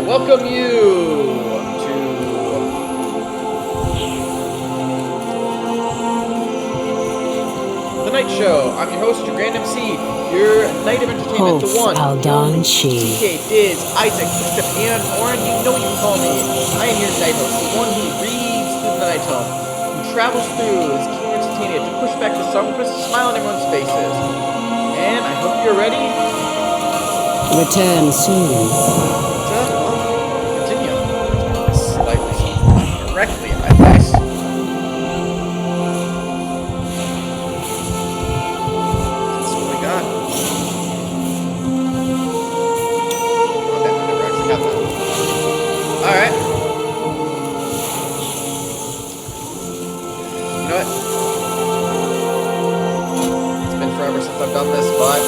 welcome you to the Night Show. I'm your host, your Grand MC, your Night of Entertainment, the one, TK, Diz, Isaac, Bishop, and Oren. You know what you can call me. I am your Night Host, the one who reads through the Night Home, who travels through as King Entertainment to push back the sun, puts a smile on everyone's faces. And I hope you're ready. Return soon. Correctly in my face. That's what we got. Oh, damn, I never actually got that. Alright. You know what? It's been forever since I've done this, but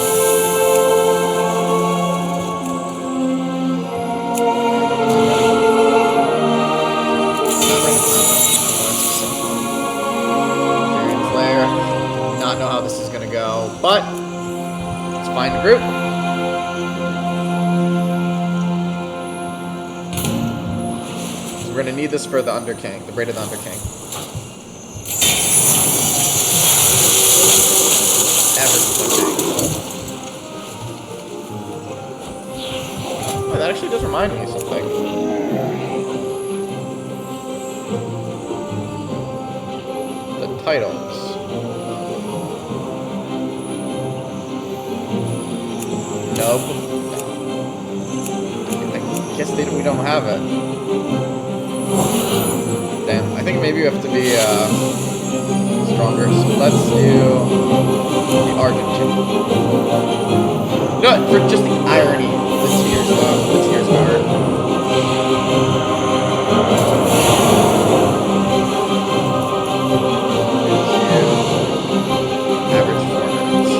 but let's find the group. So we're gonna need this for the Underking, the Braid of the Underking. Average Underking. Oh, that actually does remind me of something. The titles. Nub. I guess we don't have it. Damn, I think maybe we have to be stronger. So let's do the Argentine. No, for just the irony, the tears card. Average 4 minutes.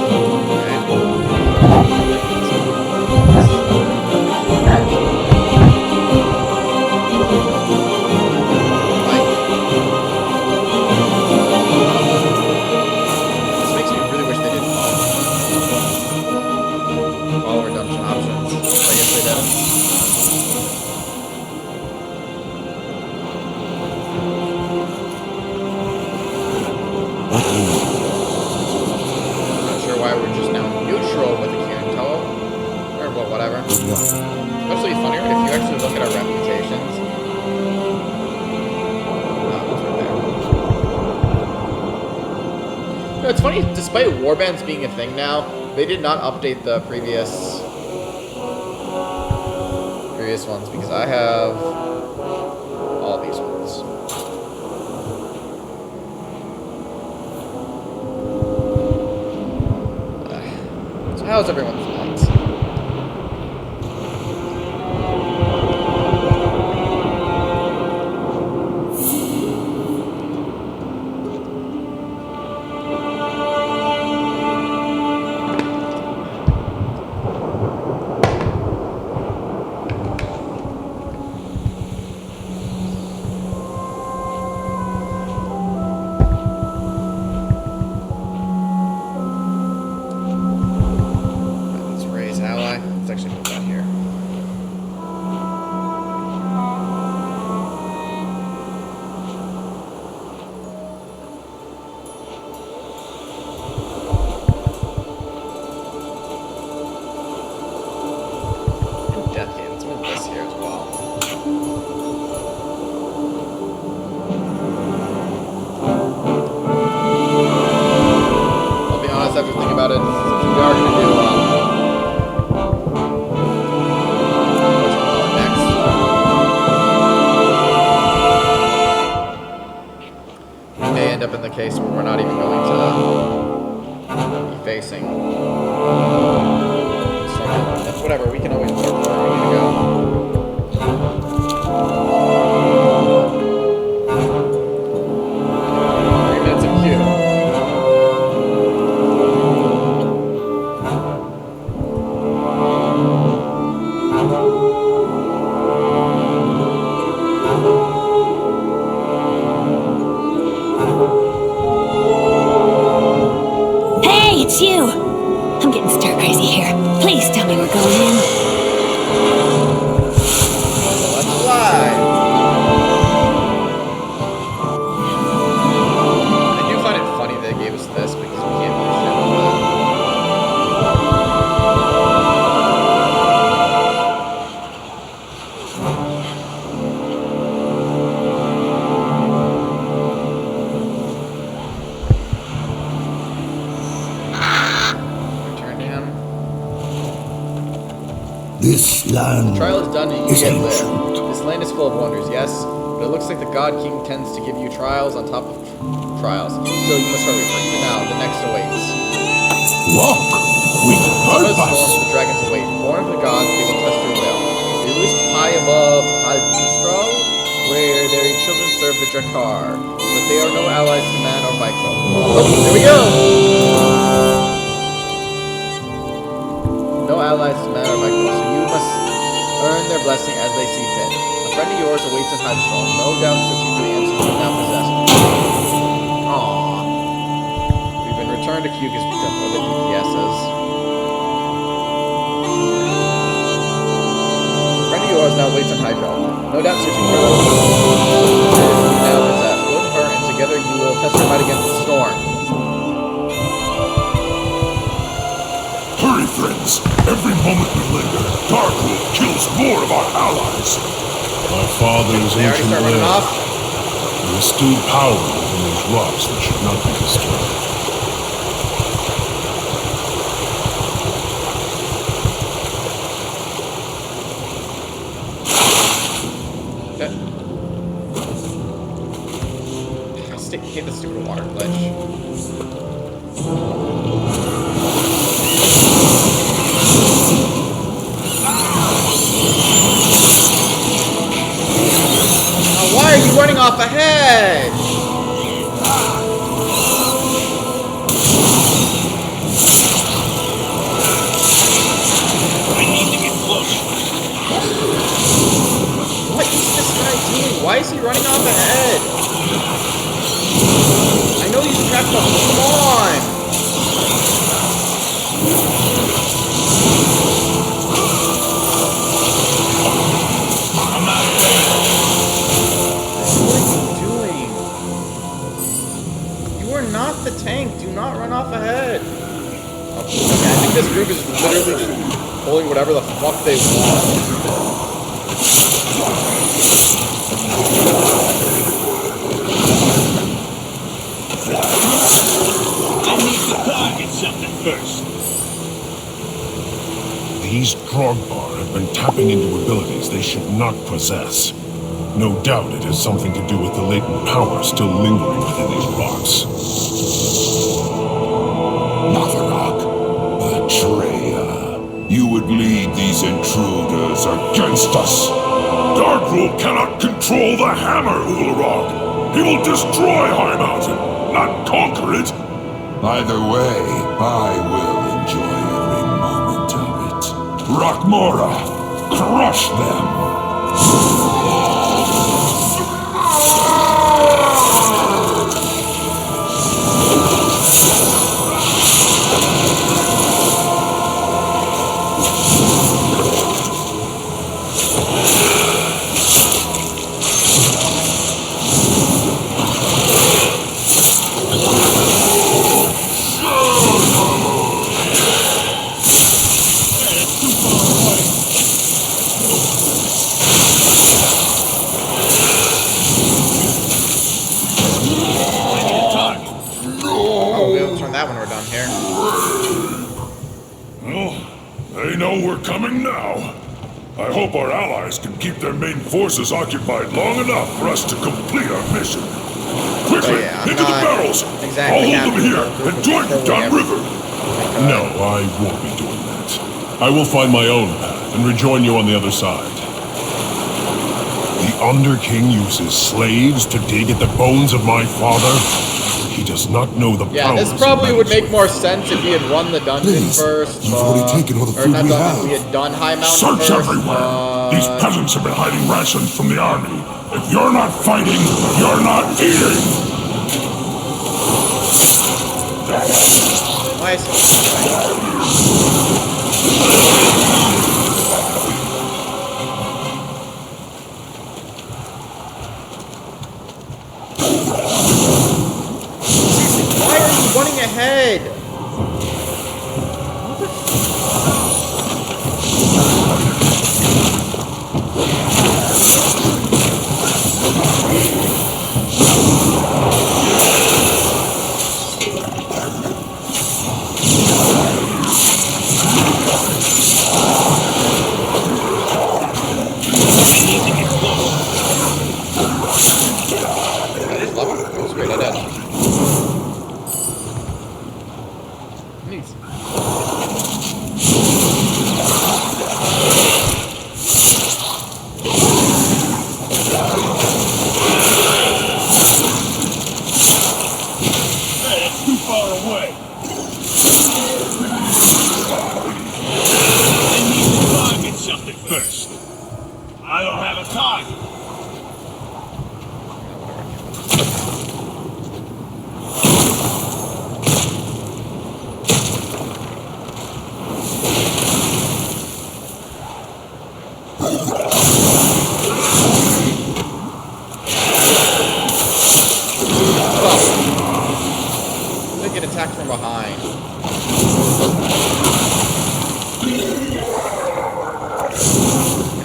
Especially funnier if you actually look at our reputations. It's right there. No, it's funny, despite warbands being a thing now, they did not update the previous ones because I have all these ones. So how's everyone's night? Case where we're not even going to be facing whatever, we can always put where we're going to go. 3 minutes of queue. It's you! I'm getting stir crazy here. Please tell me we're going in. This land The trial is done and you is get ancient. there. This land is full of wonders, yes, but it looks like the God King tends to give you trials on top of trials. Still, you must hurry, for even now, the next awaits. Walk with Some of the storms purpose. the dragons await. Born of the gods, they will test your will. They roost high above Hadristral, where their children serve the Drakkar, but they are no allies to man or Micro. Oh, there we go! No allies to man or Micro, so you must earn their blessing as they see fit. A friend of yours awaits in Hadristral, no doubt searching for the answers you now possess. Aww. We've been returned to Kyuga's temple, the DPS says. Yours now waits on Hydro. No doubt searching for those you now possess. Go to her, and together you will test your might against the storm. Hurry, friends! Every moment we linger, Darkwood kills more of our allies. My father's They already ancient start running land. off. There is still power within those rocks that should not be destroyed. I hate this stupid water glitch. Now, why are you running off ahead? I need to get close. What is this guy doing? Why is he running off ahead? I know he's trapped, but come on! I'm out of there. What are you doing? You are not the tank. Do not run off ahead. Okay, I think this group is literally just pulling whatever the fuck they want. I need to target something first. These Drogbar have been tapping into abilities they should not possess. No doubt it has something to do with the latent power still lingering within these rocks. Motherrock, betrayer. You would lead these intruders against us. Darkrule cannot control the hammer, Ularog. He will destroy High Mountain, not conquer it. Either way, I will enjoy every moment of it. Rockmora, crush them! Oh, we'll turn that when we're done here. Well, they know we're coming now. I hope our allies can keep their main forces occupied long enough for us to complete our mission. Quickly, yeah, I'm into the not barrels! exactly I'll hold them happy here with and join you controlling downriver. No, I won't be doing that. I will find my own path and rejoin you on the other side. The Underking uses slaves to dig at the bones of my father? He does not know the Yeah, powers this probably of would make magic. more sense if he had run the dungeon Please, first. you've already taken all the or food not we dungeon, have. we had done High Mountain Search first. everywhere! These peasants have been hiding rations from the army. If you're not fighting, you're not eating! Why is he... Seriously, why are you running ahead? Too far away. I need to target something first. I don't have a target. Get attacked from behind.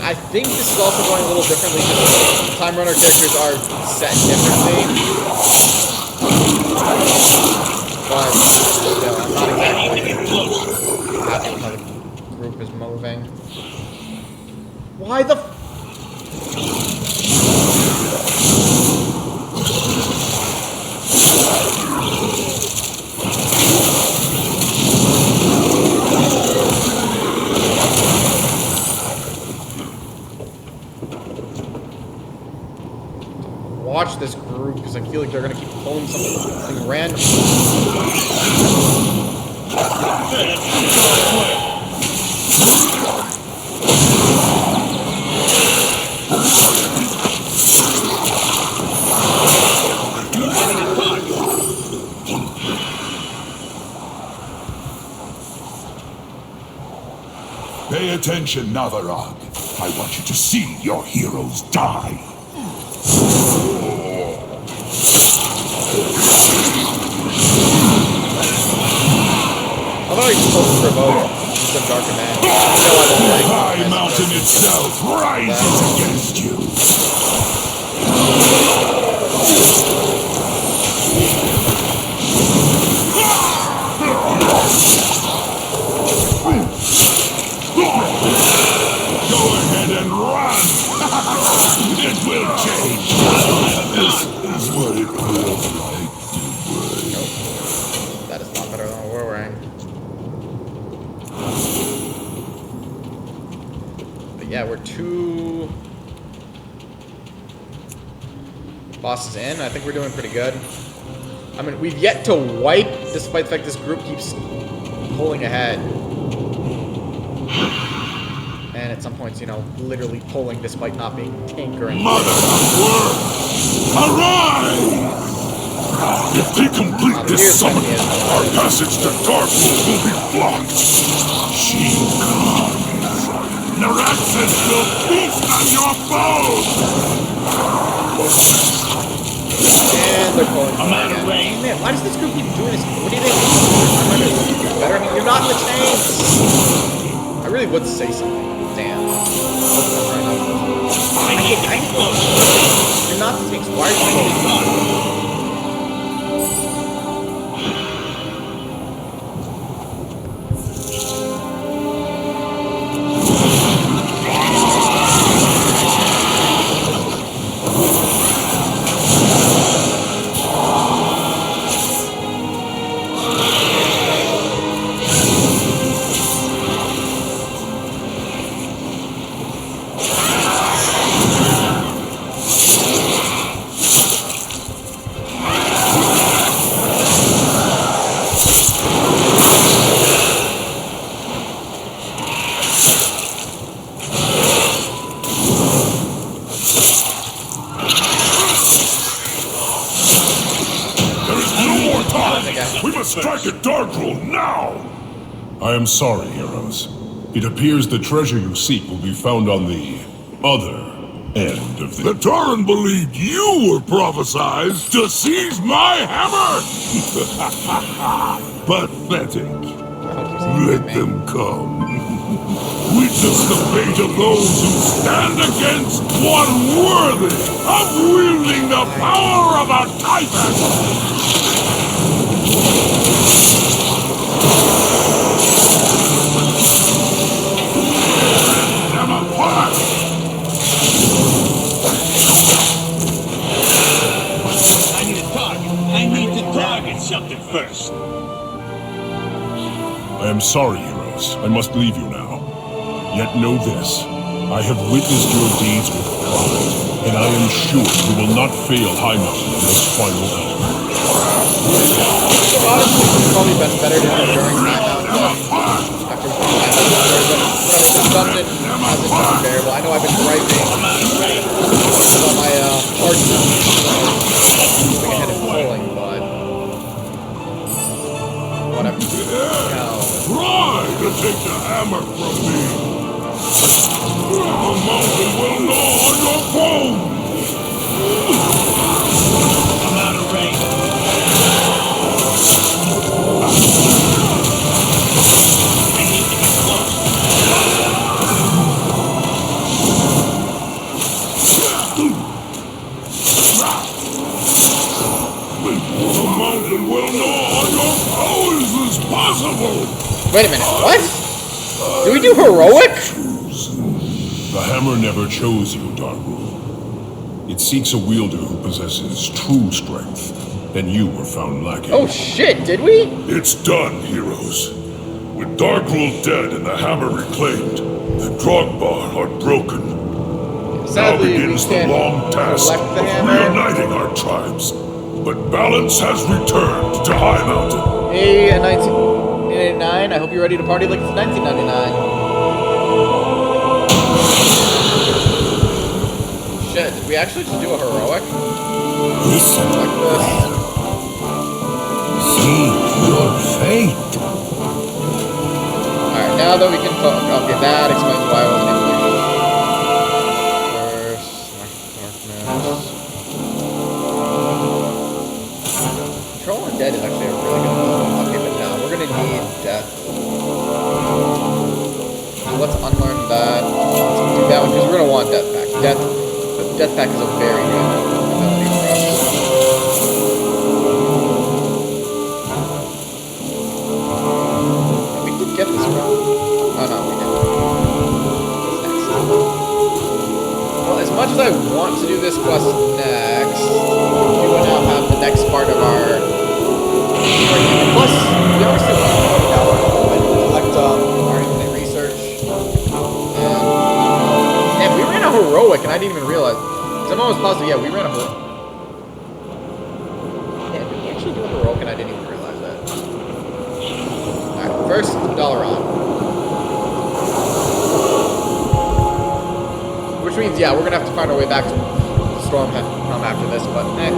I think this is also going a little differently because time runner characters are set differently. But still, I'm not exactly happy with how the group is moving. Why the watch this group because I feel like they're gonna keep pulling something random. Pay attention, Navarag. I want you to see your heroes die. I've already supposed to provoke some darker man. The high mountain itself rises against you. Go ahead and run! It will change. This is what it feels like to break. That is not better than what we're wearing. But yeah, we're 2 bosses in. I think we're doing pretty good. I mean, we've yet to wipe, despite the fact this group keeps pulling ahead. And at some points, you know, literally pulling despite not being tinkering. Mother of work! Arise! If they complete this summon, our passage to Darkwood will be blocked. She comes. Naraxes will feast on your bones! And they're pulling again. Man, why does this group keep doing this? What do you think? Better? I mean, you're not in the tanks! I really would say something. Damn. You're not the tanks. Why are you pulling? We must strike at Darkwood now! I am sorry, heroes. It appears the treasure you seek will be found on the other end of The Tauren believed you were prophesized to seize my hammer! Pathetic. Let them come. Witness the fate of those who stand against one worthy of wielding the power of a titan! Them apart! I need to target something first. I am sorry, heroes. I must leave you now. Yet know this. I have witnessed your deeds with pride, and I am sure you will not fail High Mountain in this final element. So honestly, it's probably better to do it during timeout than after we finish timeout. This dungeon hasn't been unbearable. I know I've been griping about my charge moving ahead and pulling, but whatever. Try to take the hammer from me. The mountain will gnaw on your bones. I'm out of range. I need to get close. The mountain will gnaw on your bones as possible. Wait a minute, what? Do we do heroic? The hammer never chose you, Dark Rule. It seeks a wielder who possesses true strength, and you were found lacking. Oh shit, did we? It's done, heroes. With Darkrul dead and the hammer reclaimed, the Drogbar are broken. Sadly, now begins we the can't long task collect the of hammer. reuniting our tribes. But balance has returned to High Mountain. Hey, 1989, I hope you're ready to party like it's 1999. Shit, did we actually just do a heroic? Listen, Like this? see your fate. Alright, now that we can okay, that explains why I wasn't able to darkness. Control Undead is actually a really good one. Okay, but now we're gonna need Death. So let's unlearn that. Let's do that one because we're gonna want Death Pack. Death Pack is a very good ability for us. We did get this one. Oh no, we didn't. What's next? Well, as much as I want to do this quest next, we will now have the next part of our... Plus, we always do collect our infinite research. And we ran a heroic, and I didn't even realize. Because I'm almost positive, yeah, we ran a heroic. Yeah, did we actually do a heroic, and I didn't even realize that. Alright, first, Dalaran. Which means, yeah, we're gonna have to find our way back to Stormhelm after this, but eh.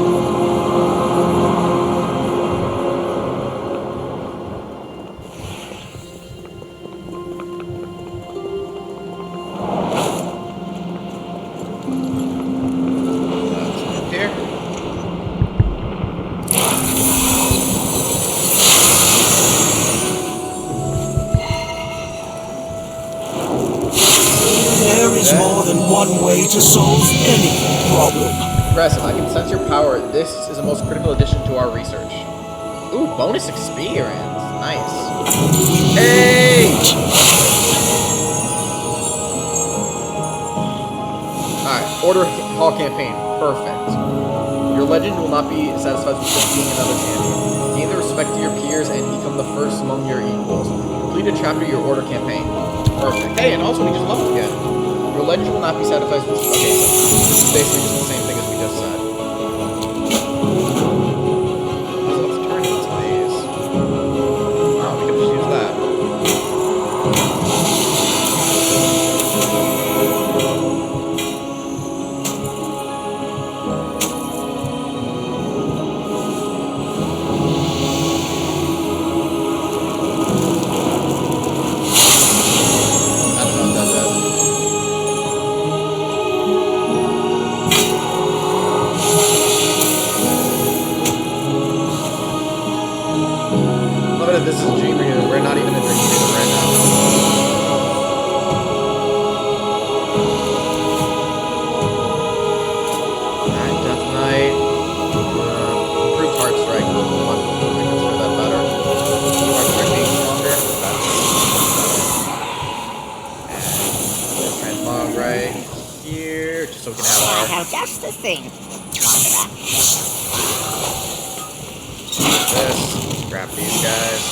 There is more than one way to solve any problem. Impressive. I can sense your power. This is the most critical addition to our research. Ooh, bonus experience. Nice. Hey! Alright, Order Hall Campaign. Perfect. Your legend will not be satisfied with just being another champion. Gain the respect of your peers and become the first among your equals. Complete a chapter of your Order Campaign. Perfect. Hey, and also we just leveled again. Your legend will not be satisfied with... Okay, so this is basically just the same thing as we just said. So let's turn into these. Oh, we can just use that. I don't know what that does. Love it if this is Dream Reader. We're not even in Dream Reader right now. Alright, Death Knight. Improved Heart Strike. I consider that better. Heart Strike being stronger. And Transmog right here. Just so we can have our... How just the thing. this. Grab these guys.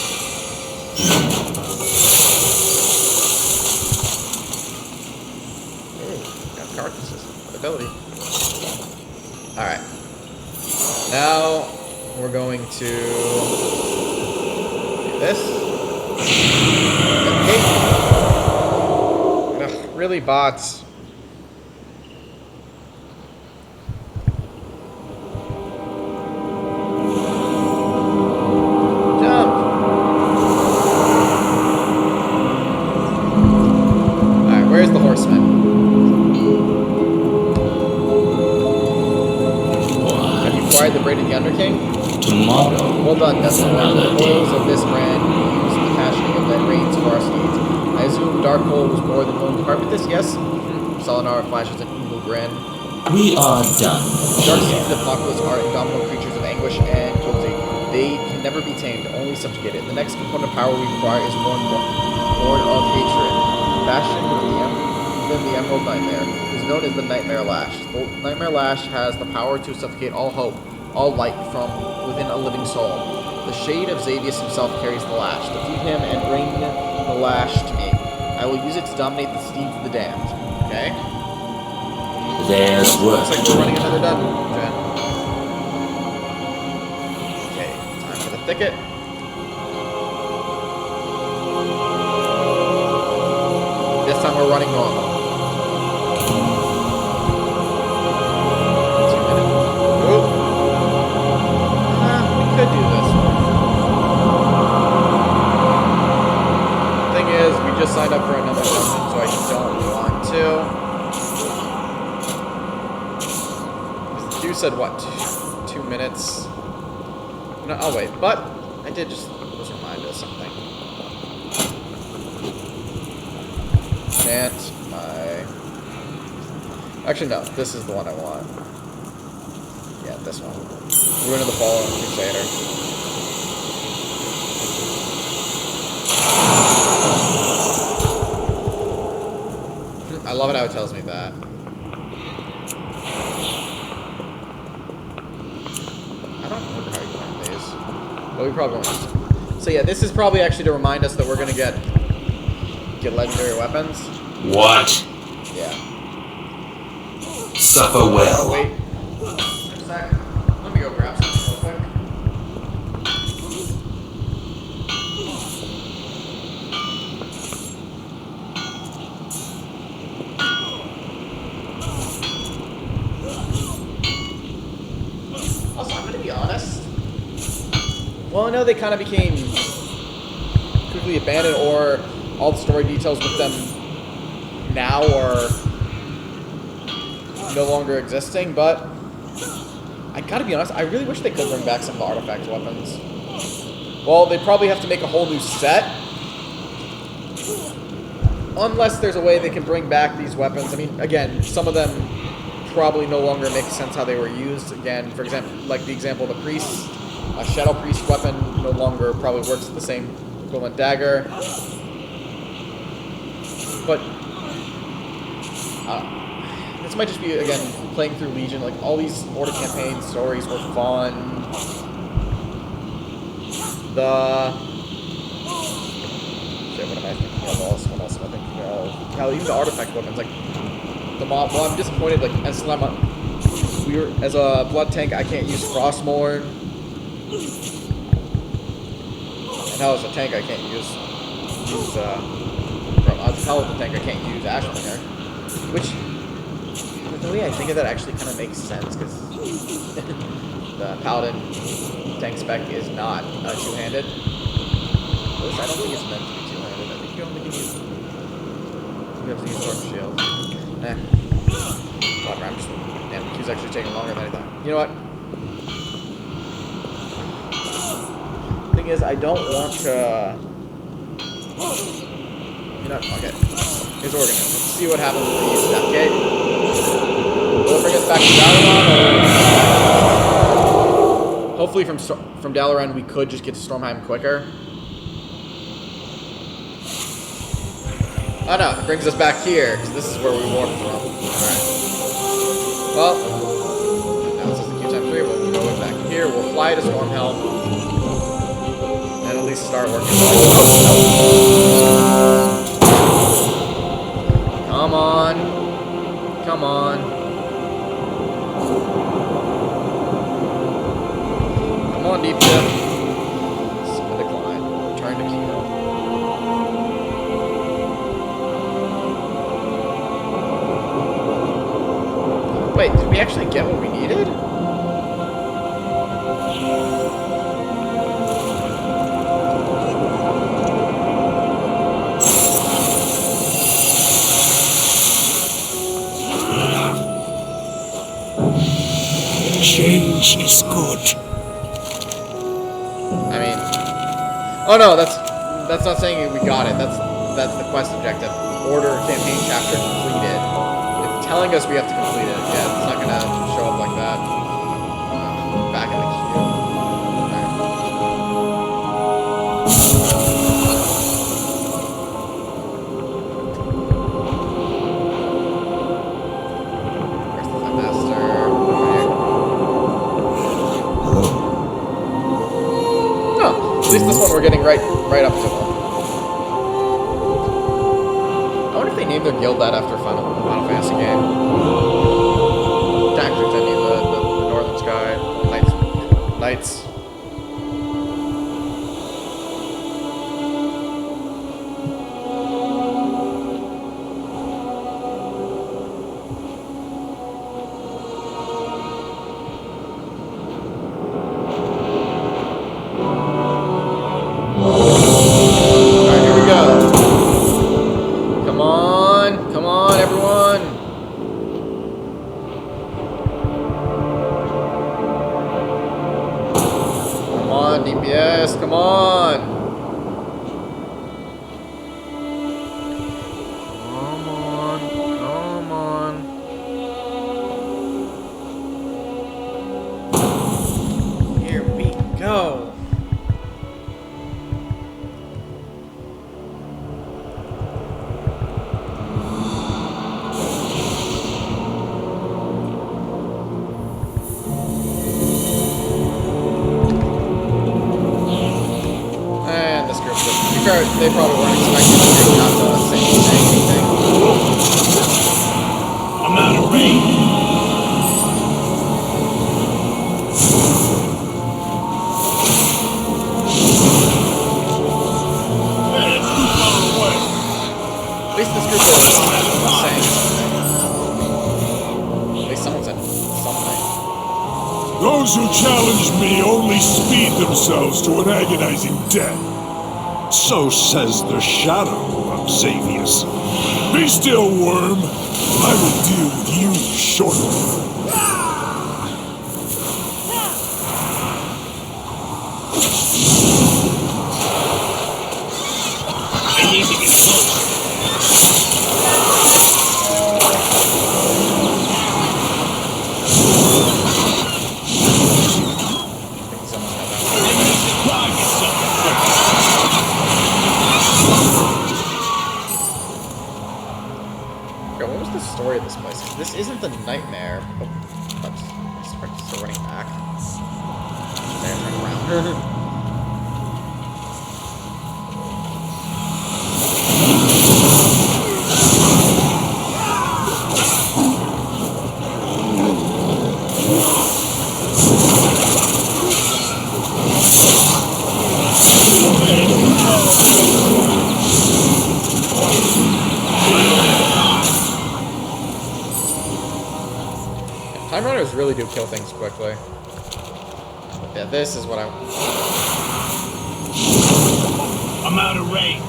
ability. Alright. Now, we're going to do this. Okay. Ugh, really, bots? Jump! Alright, where's the horseman? Have you acquired the braid of the Underking? Tomorrow. Well done, Dustin. The oils of this brand use the passioning of that rains for our steeds. I assume Darkhold was more than willing to part with this, yes? Solinar flashes an evil grin. We are done. Dark seeds of the Apocalypse are indomitable creatures of anguish and cruelty. They can never be tamed, only subjugated. The next component of power we require is born of hatred. Fashioned within the Emerald Nightmare. It is known as the Nightmare Lash. The Nightmare Lash has the power to suffocate all hope, all light from within a living soul. The shade of Xavius himself carries the lash. Defeat him and bring the lash to me. I will use it to dominate the steeds of the damned. Okay? There's work. Looks like we're running another dungeon. Okay, time for the thicket. This time we're running normal. 2 minutes. Oop. We could do this one. Thing is, we just signed up for another dungeon, so I don't want to. You said what? 2 minutes? No, I'll wait. But I did just was reminded of something. Chant my. Actually, no. This is the one I want. Yeah, this one. Ruin of the Fallen Crusader. I love it how it tells me that. But we probably won't. So yeah, this is probably actually to remind us that we're gonna get legendary weapons. What? Yeah. Suffer Oh well. wait. Just a sec. Let me go grab something real quick. Also, I'm gonna be honest. Well, I know they kind of became quickly abandoned, or all the story details with them now are no longer existing, but I gotta be honest, I really wish they could bring back some of the artifact weapons. Well, they probably have to make a whole new set. Unless there's a way they can bring back these weapons. I mean, again, some of them probably no longer make sense how they were used. Again, for example, like the example of the priest. A Shadow Priest weapon no longer probably works with the same equivalent dagger. But this might just be, again, playing through Legion. Like, all these Order campaign stories were fun. Shit, what am I thinking of? What else am I thinking of? Hell, even the artifact weapons, like the mob. Well, I'm disappointed. Like, as a blood tank, I can't use Frostmourne. And how as a tank I can't use as a paladin tank I can't use Ashbringer. Which, the way I think of that actually kind of makes sense, because the paladin tank spec is not two-handed. At least I don't think it's meant to be two-handed. I think you only can use. You have to use Storm Shield. Nah. Whatever, I'm just. Damn, the queue's actually taking longer than I thought. You know what? Thing is, I don't want to. You know, okay. Here's what we're gonna do. Let's see what happens when we use that gate. Will it bring us back to Dalaran, or hopefully from Dalaran we could just get to Stormheim quicker. Oh no, it brings us back here, because this is where we warped from. Alright. Well, now this is the Q time 3, we'll go back here, we'll fly to Stormhelm, and at least start working. Come on. Come on. Wait, did we actually get what we needed? Change is good. I mean, oh no, that's not saying we got it. That's the quest objective. Order campaign chapter completed. It's telling us we have to complete it. Yeah, it's not gonna show up like that. Back in the queue. Where's the master? Oh, at least this one we're getting right up to one. I wonder if they named their guild that after Final Fantasy game. Tactics, I mean the Northern Sky, Knights. Alright, here we go. Come on, everyone. Come on, DPS, come on. Come on. Here we go. And this group, they probably weren't expecting the group not to say anything. I'm out of range. At least this group is saying something. At least someone said something. Those who challenge me only speed themselves to an agonizing death. So says the shadow of Xavius. Be still, worm. I will deal with you shortly. I need to get closer. Okay, what was the story of this place? This isn't the nightmare. Oh, oops. Still running back. There, turn around. Timerunners really do kill things quickly. Yeah, this is what I'm out of range.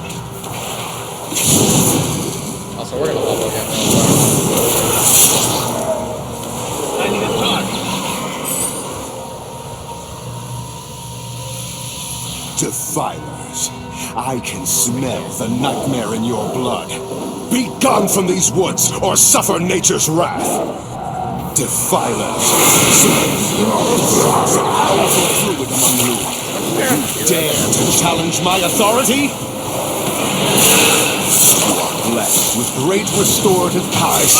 Also, we're gonna level again. I need a target. Defilers, I can smell the nightmare in your blood. Be gone from these woods, or suffer nature's wrath. Defilers, powerful fluid among you. You dare to challenge my authority? You are blessed with great restorative powers.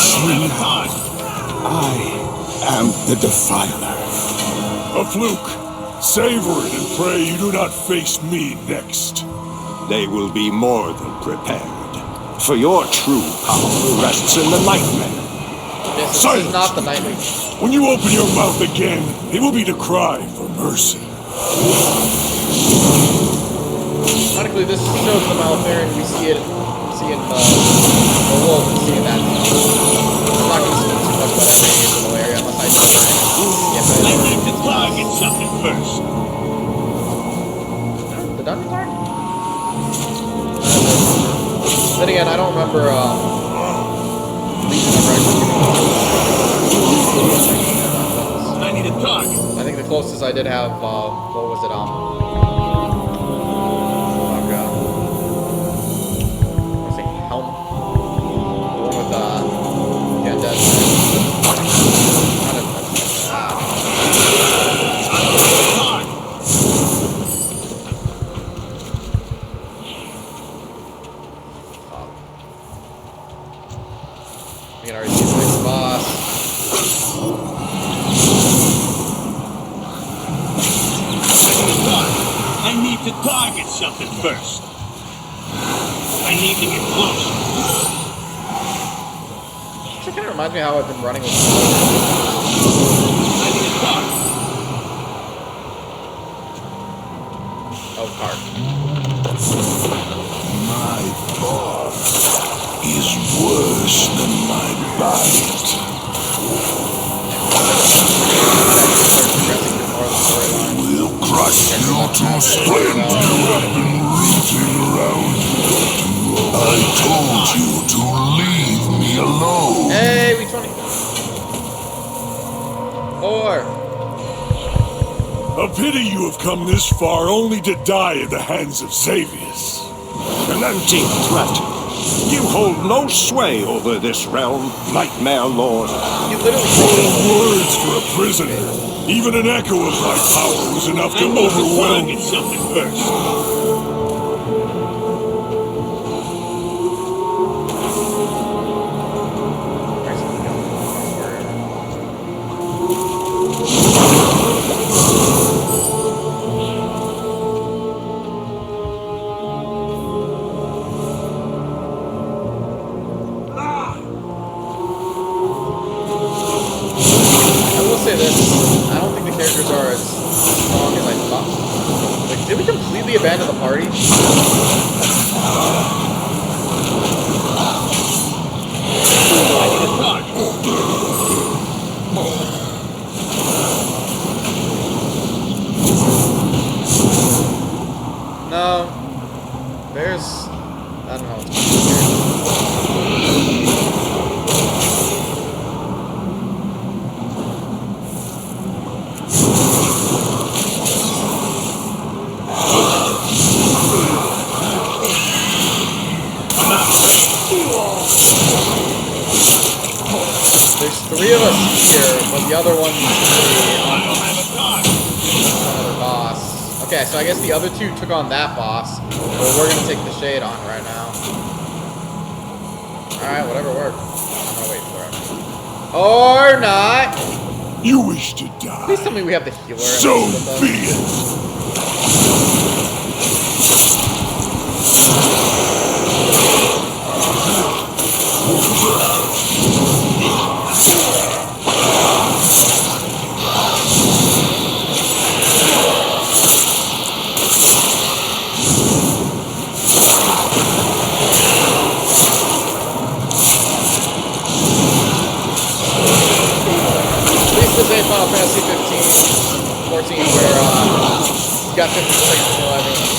I am the Defiler. A fluke. Savor it and pray you do not face me next. They will be more than prepared. For your true power rests in the nightmare. This is not the nightmare. When you open your mouth again, it will be to cry for mercy. Ironically, this shows the Malafarian we see in the wolf, we see that. I'm not going to speak too much about it in the area. I need to target something first. The dungeons aren't? Then again, I don't remember, I need a target. I think the closest I did have, what was it, oh god. I think Helm. The one with, the undead. We can already see the next boss. I need to target something first. I need to get closer. It kind of reminds me of how I've been running with. I need a target. Oh, cart. My bark is worse than my bite. We'll crush you to splint. You have been rooting around. I told you to leave me alone. Hey, we 20. 4. A pity you have come this far only to die at the hands of Xavius. An antique threat. You hold no sway over this realm, Nightmare Lord. You literally Bold words for a prisoner. Even an echo of my power was enough to overwhelm Target something first. Say this, I don't think the characters are as strong as I thought. Like, did we completely abandon the party? No. There's... I don't know what's going There's 3 of us here, but the other one's another boss. Okay, so I guess the other 2 took on that boss, but we're gonna take the shade on right now. Alright, whatever works. I'm gonna wait for him. Or not! You wish to die. Please tell me we have the healer. So be it. This ain't Final Fantasy 15, 14, where you got 50 seconds to kill everyone.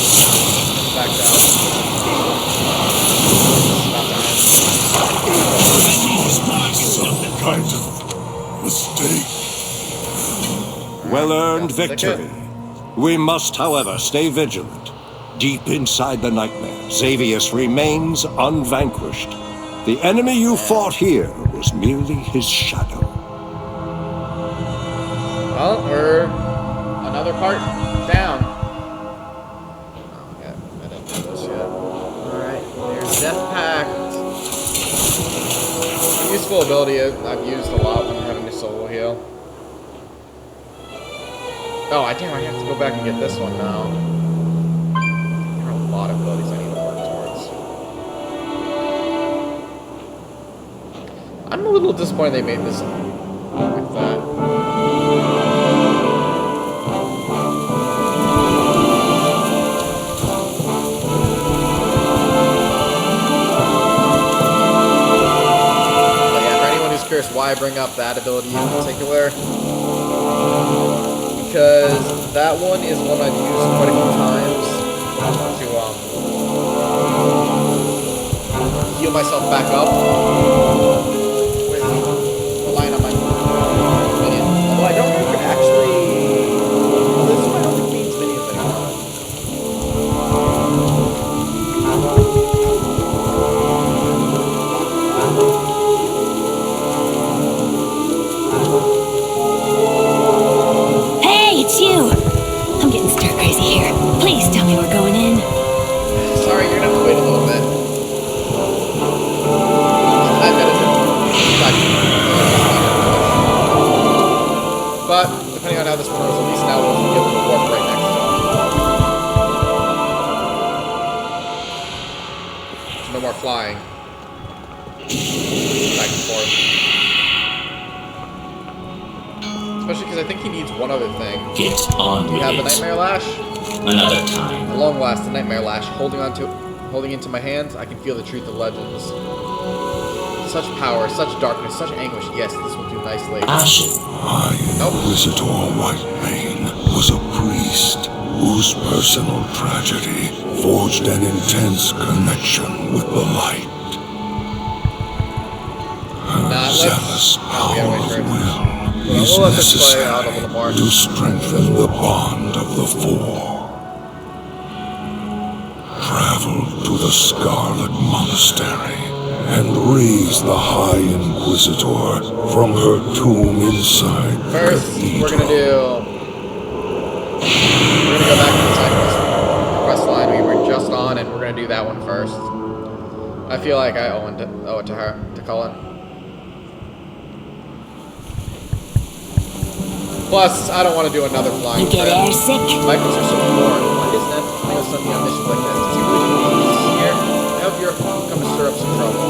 Back down. Some kind of mistake. Well-earned victory. We must, however, stay vigilant. Deep inside the nightmare, Xavius remains unvanquished. The enemy you fought here was merely his shadow. Well, we're another part down. Oh, yeah, I didn't do this yet. Alright, there's Death Pact. Useful ability I've used a lot when having to solo heal. Oh, I have to go back and get this one now. There are a lot of abilities I need to work towards. I'm a little disappointed they made this with that. Why I bring up that ability in particular. Because that one is one I've used quite a few times to heal myself back up with relying on my minion. Although I don't know if it actually... This one I don't think needs minions anymore. It's you! I'm getting stir crazy here. Please tell me we're going in. Sorry, you're gonna have to wait a little bit. I've got to but, depending on how this one goes, at least now we'll be able to warp right next to him. So no more flying. Back and forth. Especially because I think he needs one other thing. Get on Do you with have the it. Nightmare Lash? Another time. At long last, the Nightmare Lash, holding into my hands, I can feel the truth of legends. Such power, such darkness, such anguish. Yes, this will do nicely. Ashen. Inquisitor Whitemane was a priest whose personal tragedy forged an intense connection with the light. Her zealous power of will is we'll let this play out a little more. necessary to strengthen the bond of the Four. Travel to the Scarlet Monastery and raise the High Inquisitor from her tomb inside First, we're gonna go back to the side quest line we were just on, and we're gonna do that one first. I feel like I owe it to her, to Cullen. Plus, I don't want to do another flying You get trip. airsick? Michaels are so boring. Why is that send me on missions like this? Does he really need me here? I hope you're come to stir up some trouble.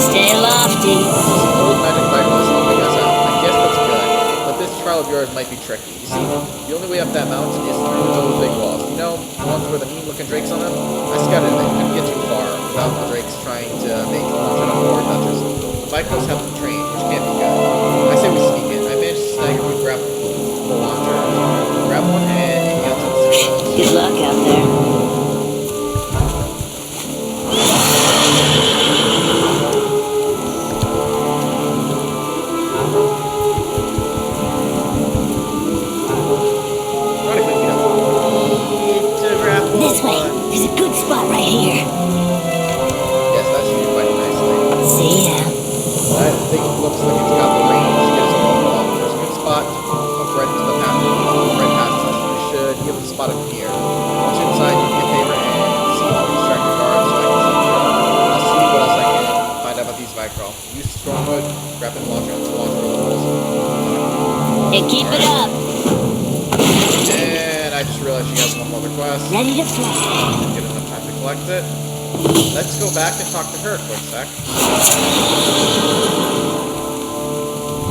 Stay lofty. Some old magic Michael is helping us out. I guess that's good. But this trial of yours might be tricky. You see, the only way up that mountain is through those big walls. You know, the ones with the mean-looking drakes on them? I scouted them. Couldn't get too far without the drakes trying to make launch out of war touches. The Michaels have them trained, which can't be good. I say we sneak in. I managed to snag a good grab the launcher. Grab one and you can get to the screen. Good luck out there. This way. There's a good spot right here. Yes, that should be quite nicely. See ya. I think it looks like it's got the range to get us all along. There's a good spot. Hook right into the path. Right past us. We should be able to spot it from here. Once you're inside, you can get favor and see if we can distract the guards so I can see through. I'll see what else I can find out about these Vicryl. Use Stormwood, grab and launch it to launch rolls. Hey, keep it up. And I just realized she has one more request. Ready to fly. Didn't get enough time to collect it. Let's go back and talk to her a quick sec.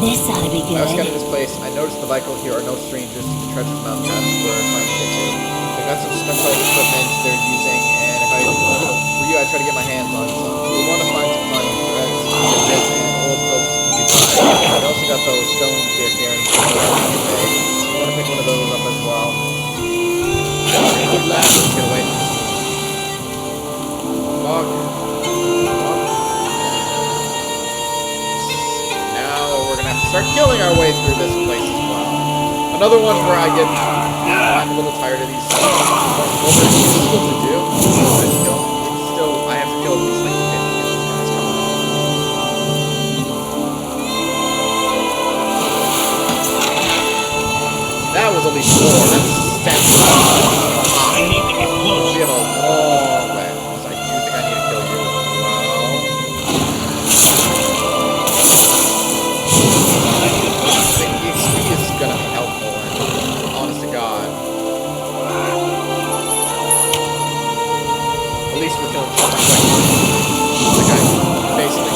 This ought to be I was good. scouting this place, and I noticed the Vicryl here are no strangers to the treasures mountain paths we're trying to get to. They've got some special equipment they're using, and if I were you, I'd try to get my hands on some. You'll want to find some climbing threads, tidbits, and old folks to keep you dry. They also got those stones they're carrying from the Bay, so you want to pick one of those up as well. Good luck. Let's get away from this fog. Start killing our way through this place as well. Another one where I'm a little tired of these. What they're useful to do, I have to kill at least like 50 of these guys. Come on. That was at least 4. That's 10. I need to get close. We have a long way. So I do think I need to kill you as well. Is gonna be helpful, and honest to God, at least we're killing so much quick. The guy basically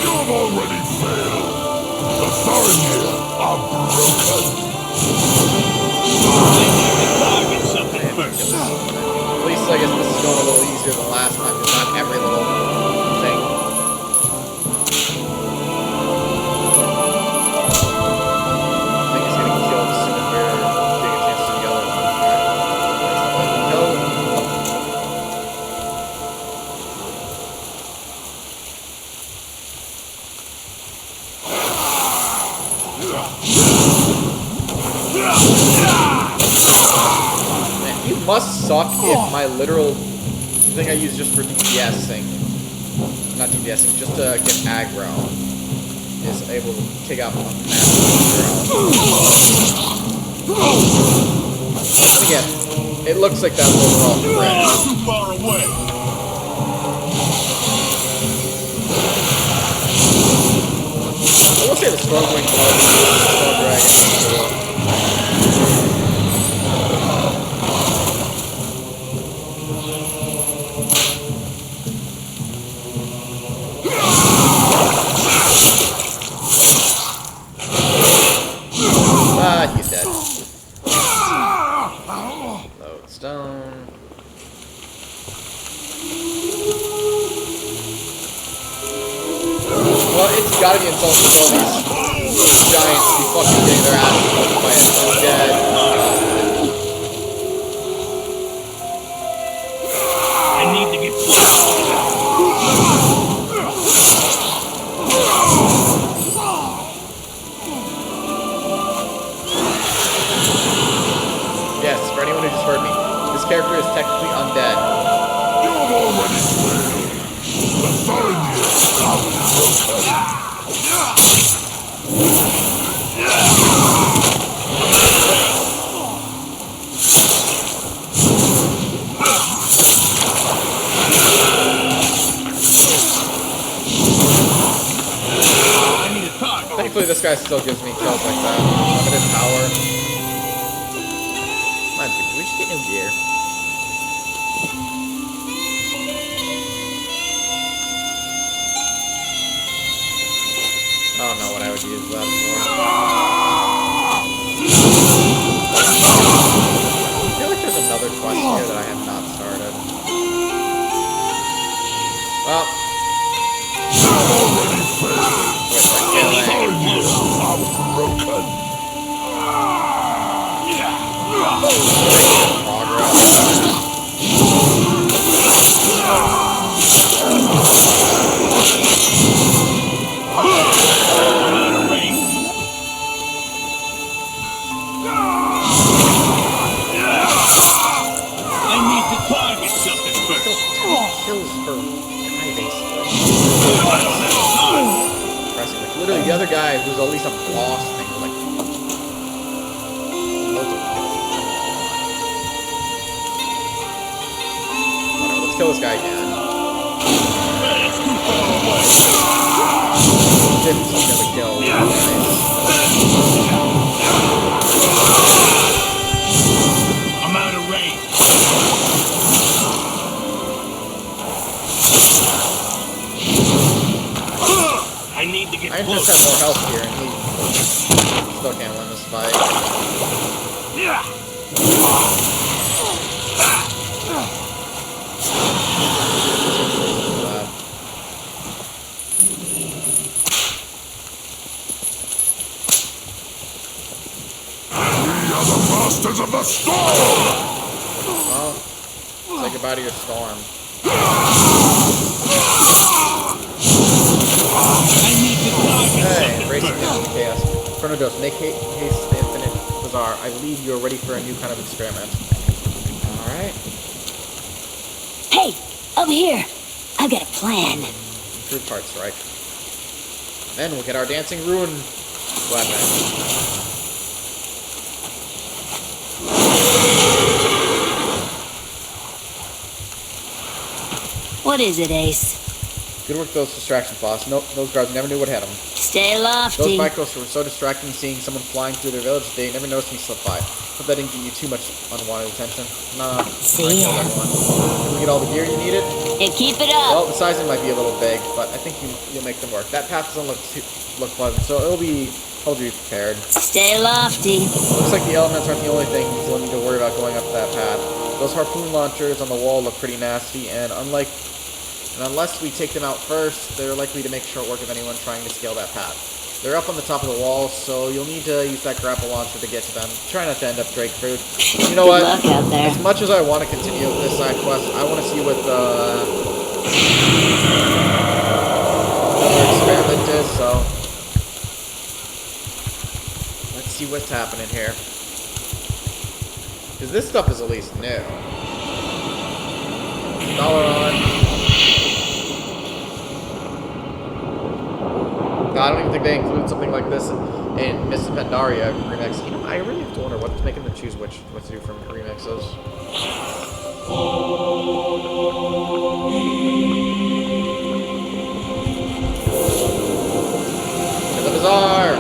You have already failed. The Thornhill are broken. Target something first. at least I guess this is going a little easier than last time, because not every little thing must suck if my literal thing I use just for DPSing, not DPSing, just to get aggro, is able to take out a massive hero. And again, it looks like that's overall correct. Too far away. I will say the Stormwing Blood is Storm Dragon. Ah, he's dead. Load stone. Well, it's gotta be insulting for all these giants to be fucking getting their asses fucked by an undead. I need to get close. Yes, for anyone who just heard me, this character is technically undead. You've already failed. The third Thankfully, this guy still gives me kills like that. Limited power. Come on, dude, we just get new gear. I don't know what I would use that for. I feel like there's another quest here that I have not started. Well. Literally, the other guy who's at least a boss thing was like multiple kills. Whatever, let's kill this guy again. 50's gonna kill. Nice. I'm out of range. I need to get I close. just have more health here, and he still can't win this fight. We are the masters of the storm! Well, say goodbye to your storm. Hey, embracing the chaos. Chronodos, make haste the infinite bazaar. I believe you are ready for a new kind of experiment. Alright. Hey, over here. I've got a plan. Improved heart strike. Then we'll get our dancing ruin weapon. What is it, Ace? Good work, those distractions, boss. Nope, those guards never knew what hit them. Stay Those lofty. micros were so distracting seeing someone flying through their village, they never noticed me slip by. Hope that didn't give you too much unwanted attention. Nah, See I killed ya. everyone. Did we get all the gear you needed? Yeah, keep it up. Well, the sizing might be a little big, but I think you'll make them work. That path doesn't look pleasant, so it'll be hold you prepared. Stay lofty. Looks like the elements aren't the only things you'll need to worry about going up that path. Those harpoon launchers on the wall look pretty nasty, and unless we take them out first, they're likely to make short work of anyone trying to scale that path. They're up on the top of the wall, so you'll need to use that grapple launcher to get to them. Try not to end up Drake food. You know Good what? luck out there. As much as I want to continue with this side quest, I want to see what the experiment is, so let's see what's happening here. Because this stuff is at least new. Dollar on. I don't even think they include something like this in Miss Pandaria remix. You know, I really have to wonder what's making them choose what to do from remixes. To the bazaar!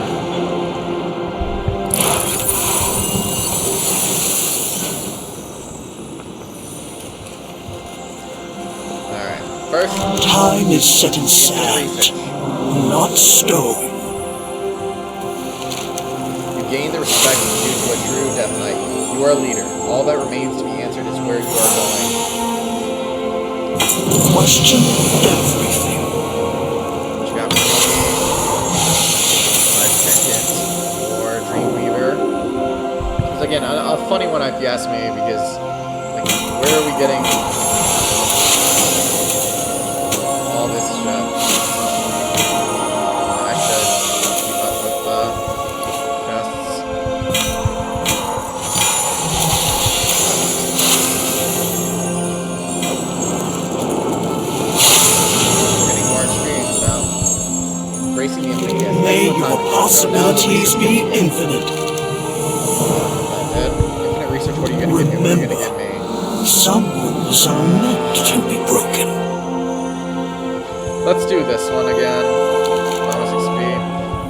Alright, first... Time is set in sand, not stone. You gain the respect due to a true Death Knight. You are a leader. All that remains to be answered is where you are going. Question everything. What you got for me? 5 seconds. Or Dreamweaver. It's again a funny one if you ask me, because like, where are we getting all this stuff? I should keep up with tests. Getting more experience now. Embracing the enthusiasm. May your possibilities be infinite. Infinite research, what are you gonna give me? What are you gonna give me? Some rules are meant to be broken. Let's do this one again. Bonus XP.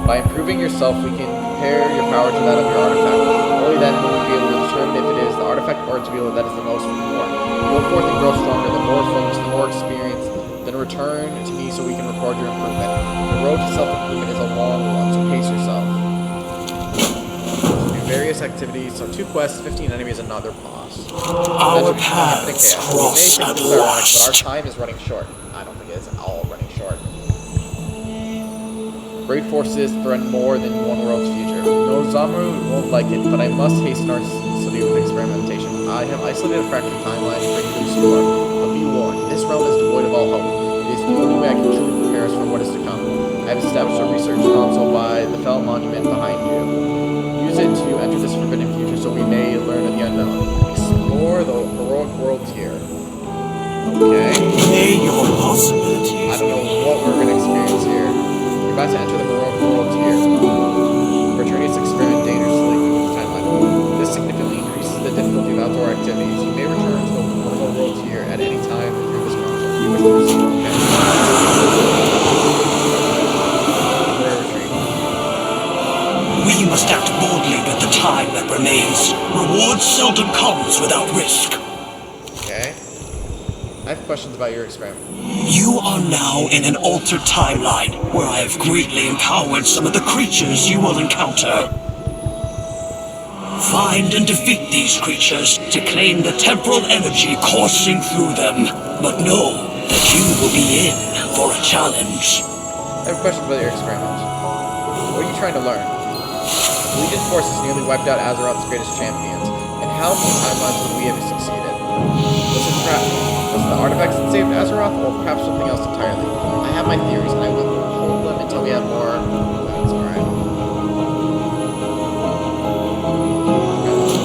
By improving yourself, we can compare your power to that of your artifact. Only then will we be able to determine if it is the artifact or its wielder that is the most important. Go forth and grow stronger, the more focused, the more experience. Then return to me so we can record your improvement. The road to self-improvement is a long one, so pace yourself. Do various activities, so 2 quests, 15 enemies, and another boss. Our paths cross at last. But our time is running short. I don't think it is at all running short. Great forces threaten more than one world's future. No, Zamru won't like it, but I must hasten our study with experimentation. I have isolated a fractured timeline to bring loose war. But be warned, this realm is devoid of all hope. It is the only way I can truly prepare us for what is to come. I have established a research console by the fell monument behind you. Use it to enter this forbidden future so we may learn of the unknown. Explore the heroic world here. Okay. May your possibilities. I don't know what we're going to experience here. You're about to enter the heroic world here. Returning this experiment dangerously with the timeline. This significantly increases the difficulty of outdoor activities. You may return to the heroic world here at any time through this console. You wish to proceed. Okay. Where retreat? We must act boldly with the time that remains. Reward seldom comes without risk. Okay. I have questions about your experiment. You are now in an altered timeline, where I have greatly empowered some of the creatures you will encounter. Find and defeat these creatures to claim the temporal energy coursing through them. But know that you will be in for a challenge. I have questions about your experiment. What are you trying to learn? The Legion's forces nearly wiped out Azeroth's greatest champions, and how many timelines would we have succeeded? Was it perhaps the artifacts that saved Azeroth, or perhaps something else entirely? I have my theories, and I will hold them until we have more. That's alright.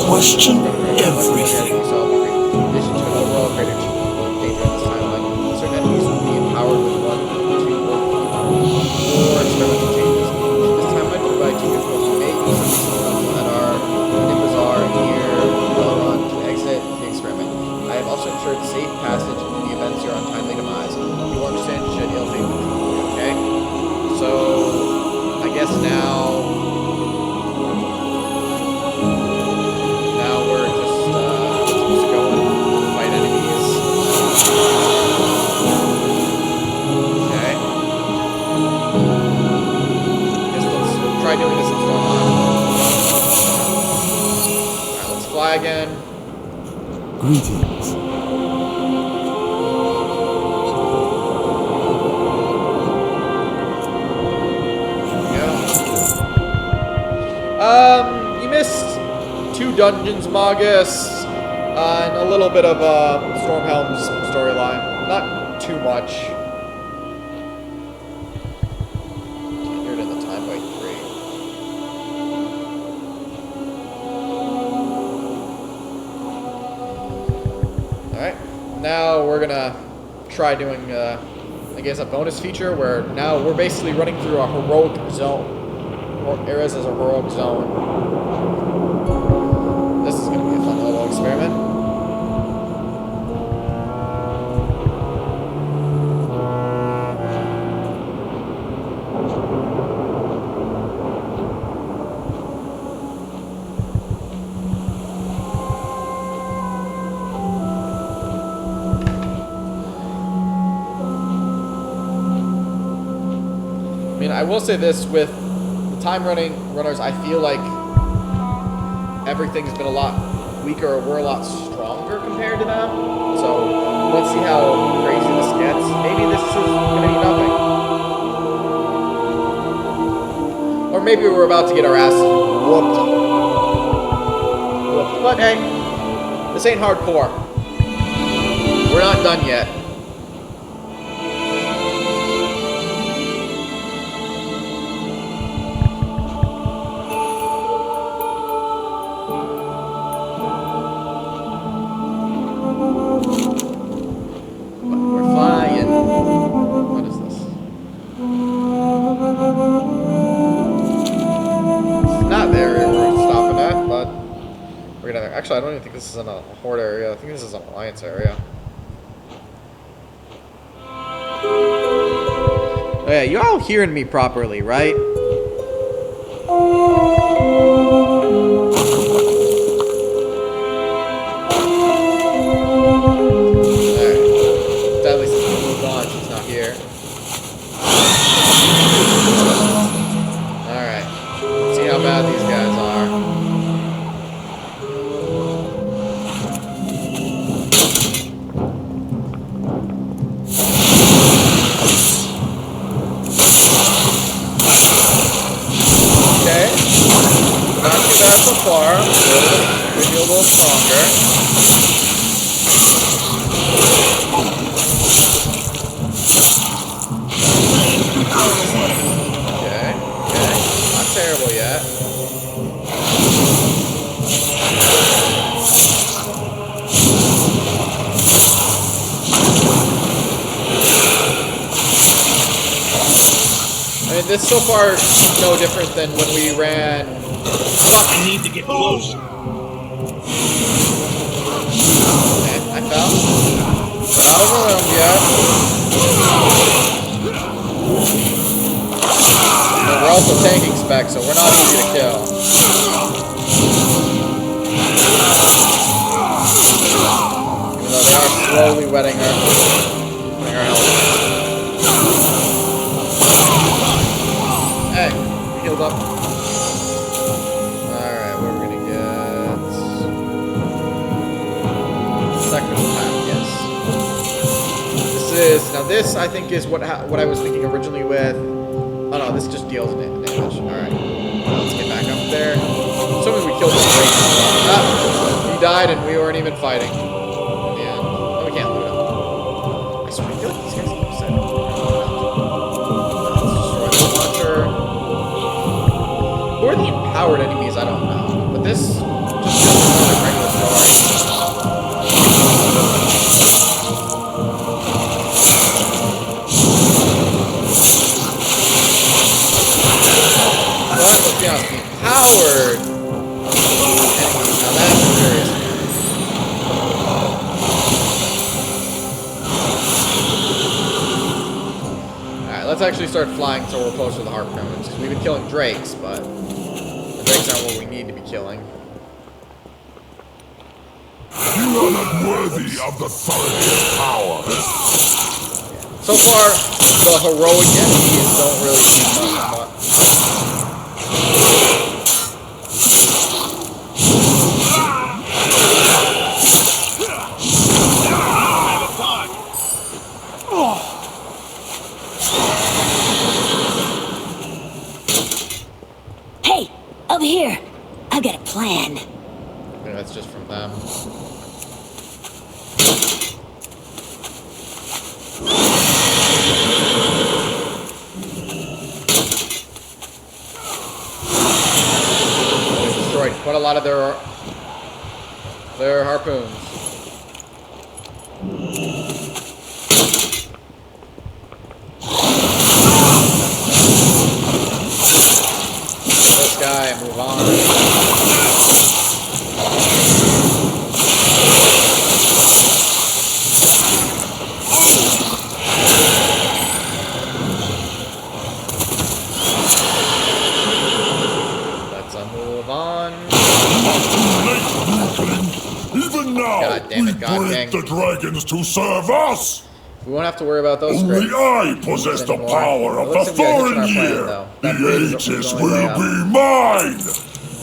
Question everything. In addition to an overall greater danger in this timeline, certain enemies will be empowered with 1, 2, or experimental changes. Should this timeline be divided to difficulty, may use the resources that are in Bazaar, near Elrond to exit the experiment. I have also ensured safe passage into the events your untimely demise. You will understand should ill fate continue, okay? So, I guess now we're just supposed to go and fight enemies. Okay. Guess let's try doing this in Stormhawk. Alright, let's fly again. Greetings. You missed 2 dungeons, Magus, and a little bit of Stormhelm's storyline. Not too much. Tenured in the time by 3. now we're gonna try doing, I guess, a bonus feature where now we're basically running through a heroic zone. Or areas as a heroic zone. This is gonna be a fun little experiment. I mean, I will say this, with the time runners, I feel like everything's been a lot weaker, or we're a lot stronger compared to them. So let's see how crazy this gets. Maybe this is gonna be nothing. Or maybe we're about to get our ass whooped. But hey, this ain't hardcore. We're not done yet. Actually, I don't even think this is in a Horde area. I think this is an Alliance area. Oh yeah, you all hearing me properly, right? Alright. Deadly since moved on, she's not here. Alright. Let's see how bad these guys are. So far, we feel a little stronger. Okay, not terrible yet. I mean, this so far seems no different than when we ran. I need to get closer. Okay, I fell. We're not overwhelmed yet. But we're also tanking specs, so we're not easy to kill. Even though they are slowly wetting our health. Hey, we healed up. Now this, I think, is what I was thinking originally with... Oh no, this just deals damage. Alright. Let's get back up there. Assuming we killed him great. Ah, he died and we weren't even fighting. And no, we can't loot him. I swear, I feel like these guys keep setting up. Let's destroy the launcher. Who are the empowered enemies? I don't know. But this just feels more like regular story. Let's be honest, the powered enemies. Now that's curious. Alright, let's actually start flying so we're closer to the harpoons. Because we've been killing drakes, but the drakes aren't what we need to be killing. You are not worthy of the authority of power. So far, the heroic enemies don't really seem much. Hey, over here. I've got a plan. Maybe that's just from them. Destroyed quite a lot of their harpoons. dragons to serve us! We won't have to worry about those Only scripts I possess the anymore. power of It looks the like we got a hitch in Thorin our plan, Year! though. The That bridge is Aegis going way will up. be mine!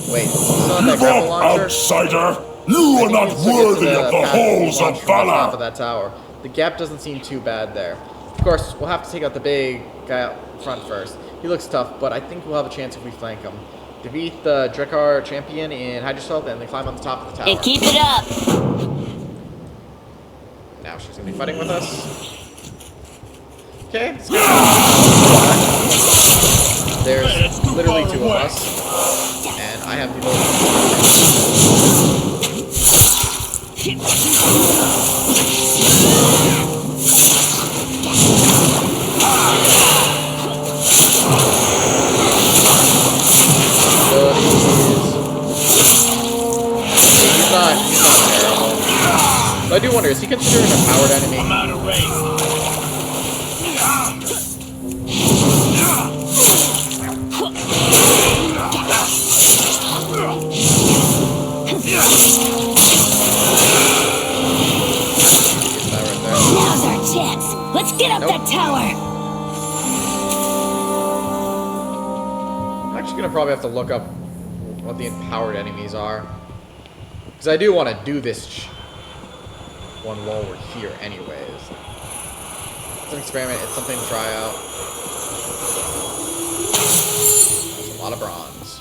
Wait, still have that Give grapple up, launcher? outsider! You I are think not we can still get to worthy of the path halls launch of from the top of valor! that tower. The gap doesn't seem too bad there. Of course, we'll have to take out the big guy out front first. He looks tough, but I think we'll have a chance if we flank him. Defeat the Drekar champion in hide yourself and then climb on the top of the tower. Hey, keep it up! Now she's gonna be fighting with us. Okay, let's go. There's literally two of us. And I have the He's not terrible. But I do wonder, is he considered a powered enemy? I'm out of range. Now's our chance. Let's get up that tower. I'm actually gonna probably have to look up what the empowered enemies are. Because I do want to do this one while we're here anyways. It's an experiment, it's something to try out. There's a lot of bronze.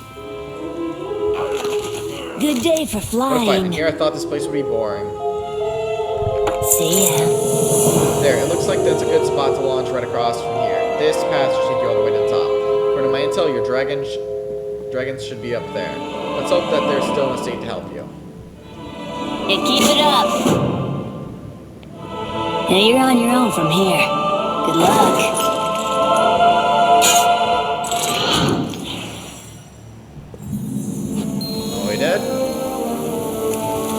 Good day for What a fight. In flying. here I thought this place would be boring. See ya. There, it looks like that's a good spot to launch right across from here. This path should take you all the way to the top. According to my intel, your dragons should be up there. Let's hope that they're still in a state to help you. Hey, keep it up. Now you're on your own from here. Good luck. Oh, he dead?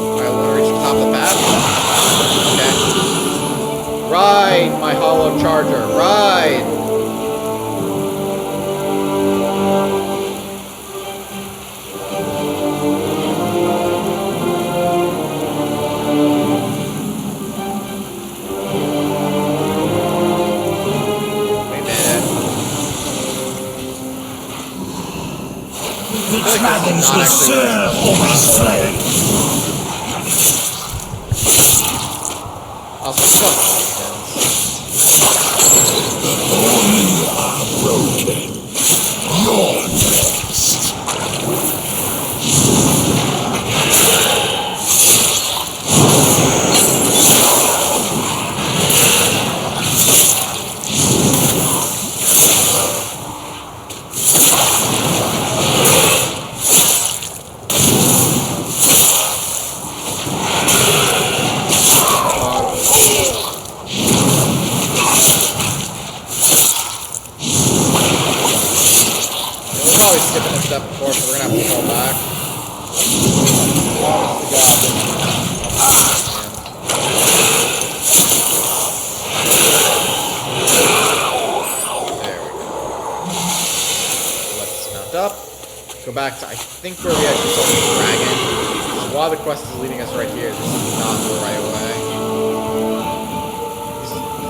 Alright, we'll reach the top of the path. Okay. Ride, my hollow charger. Ride! The dragons will serve over slave. Also, fuck. You are broken. You're next. Probably skipping a step before, so we're gonna have to fall back. Honest to God. There we go. Let's mount up. Go back to, I think, where we actually saw the dragon. While the quest is leading us right here, this is not the right way.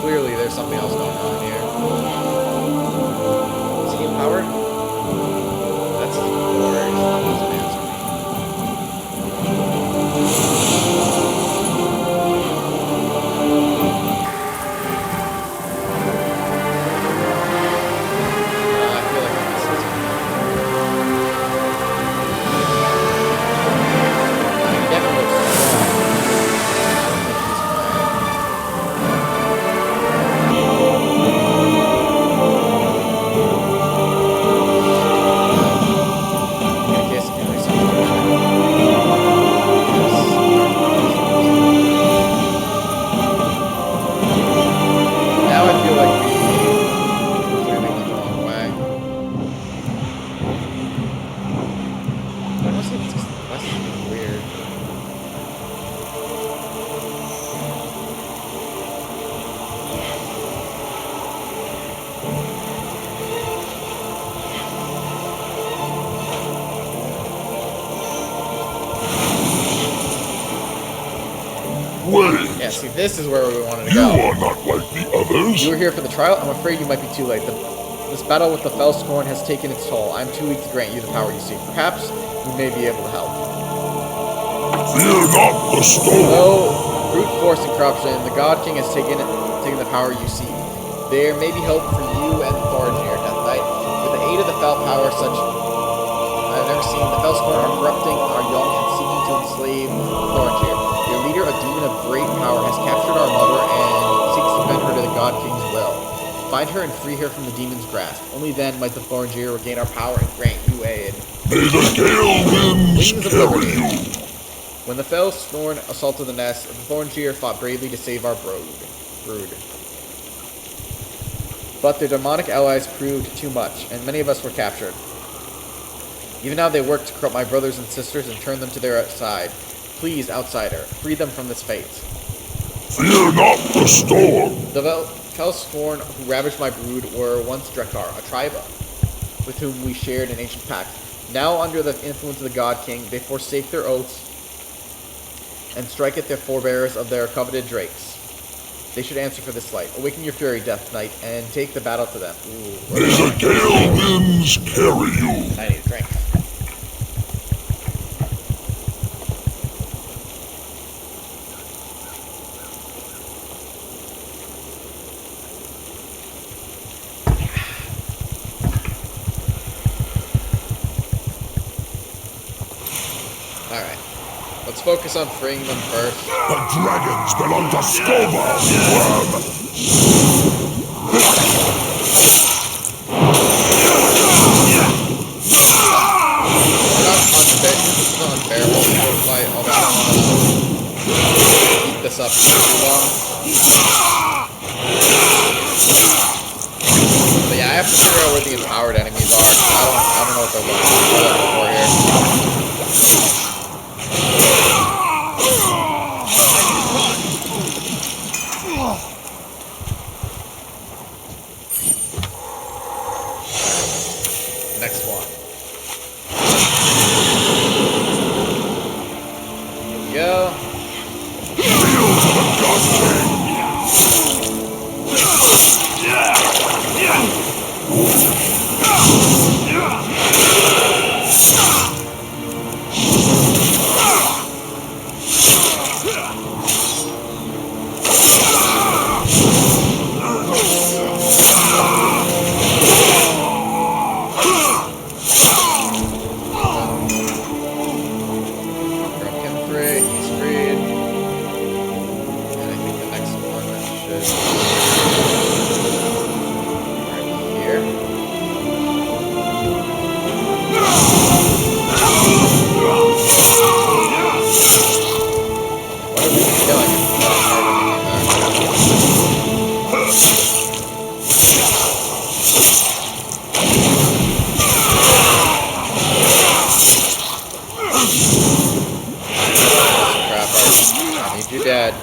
Clearly, there's something else going on here. Is he empowered? That's his board. That doesn't answer me. I feel like I'm missing something. Devin looks strong. I don't think he's playing. see, this is where we wanted to You go. are not like the others. You were here for the trial? I'm afraid you might be too late. This battle with the Fellscorn has taken its toll. I'm too weak to grant you the power you seek. Perhaps we may be able to help. Fear not the storm. Though brute force and corruption, the God King has taken the power you seek. There may be hope for you and Thorngeir, Death Knight. With the aid of the Fell power, such I've never seen, the Fellscorn are corrupting our young and seeking to enslave Thorngeir. Your leader, a demon of great power, has captured our mother and seeks to bend her to the God King's will. Find her and free her from the demon's grasp. Only then might the Thorngeir regain our power and grant you aid. May the gale winds Wings of carry Liberty. you. When the Fellscorn assaulted the nest, the Thorngeir fought bravely to save our brood. But their demonic allies proved too much, and many of us were captured. Even now they work to corrupt my brothers and sisters and turn them to their side. Please, outsider, free them from this fate. Fear not the storm. The Fellscorn who ravaged my brood were once Drekar, a tribe with whom we shared an ancient pact. Now, under the influence of the God King, they forsake their oaths and strike at their forebears of their coveted drakes. They should answer for this slight. Awaken your fury, Death Knight, and take the battle to them. Ooh, May the gale winds carry you. I need a drink. Alright. Let's focus on freeing them first. The dragons belong to Skova, worm. This is not unbearable to fight, although I don't want to keep this up for too long. But yeah, I have to figure out where the empowered enemies are. I don't know what they're looking for here. Next one. Here we go. Dead.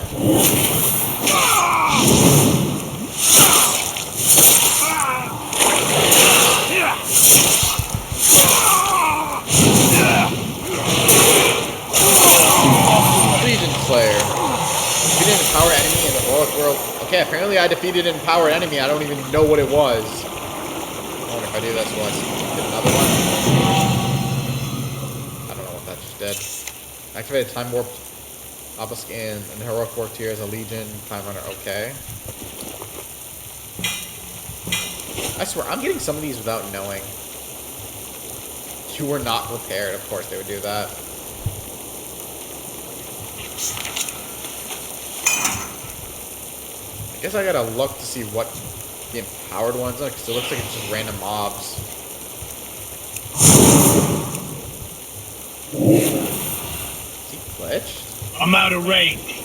Legion Slayer. Defeated an empowered enemy in the heroic world. Okay, apparently I defeated an empowered enemy. I don't even know what it was. I wonder if I do this once. Get another one. I don't know what that just did. Activated Time Warp Obelisk in the heroic work tier as a Legion timerunner. Okay. I swear, I'm getting some of these without knowing. You were not prepared. Of course they would do that. I guess I gotta look to see what the empowered ones are, because it looks like it's just random mobs. Is he glitched? I'm out of range.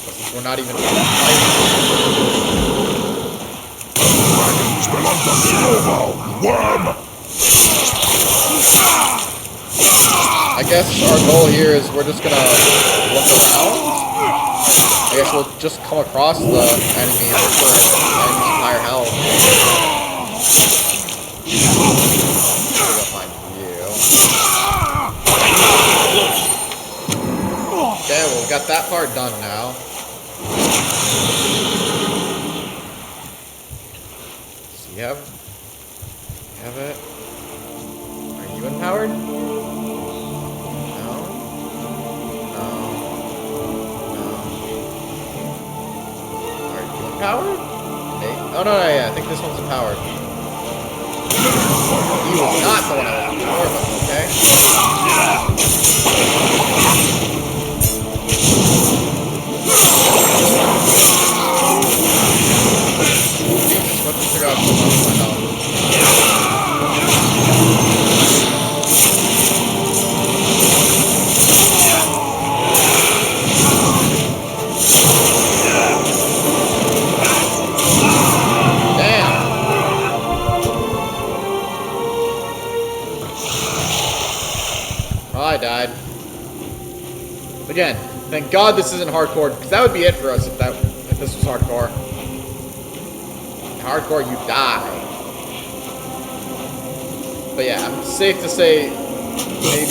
Since we're not even fighting. Dragons belong to Skova, worm. I guess our goal here is we're just gonna look around. I guess we'll just come across the enemy and we'll kill the enemy's entire health. We'll find you. Okay, we'll got that part done now. So you have it. Are you empowered? No. Are you empowered? Hey. Oh no, yeah, I think this one's empowered. You are not the one I was before, but okay. Jesus, what the figure out what's going on with my dog? Damn. Oh, I died. Again, thank God this isn't hardcore, because that would be it for us if this was hardcore. In hardcore, you die. But yeah, I'm safe to say maybe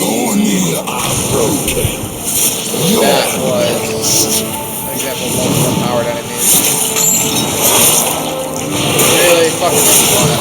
that was an example of most overpowered enemies. Really fucking fun.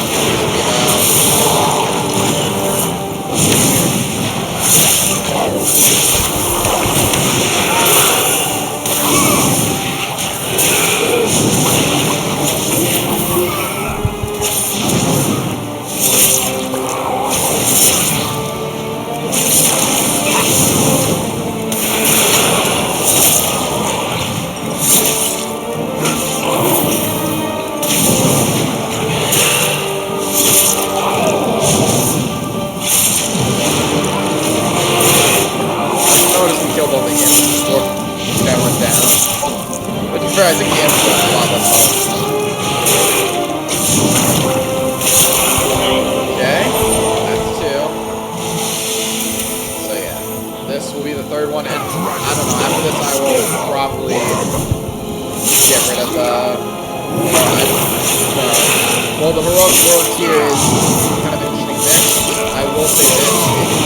I think the end was a lot less fun. Okay, that's 2. So yeah, this will be the 3rd one, and I don't know, after this I will probably get rid of well, the heroic world tier is kind of interesting mix. I will say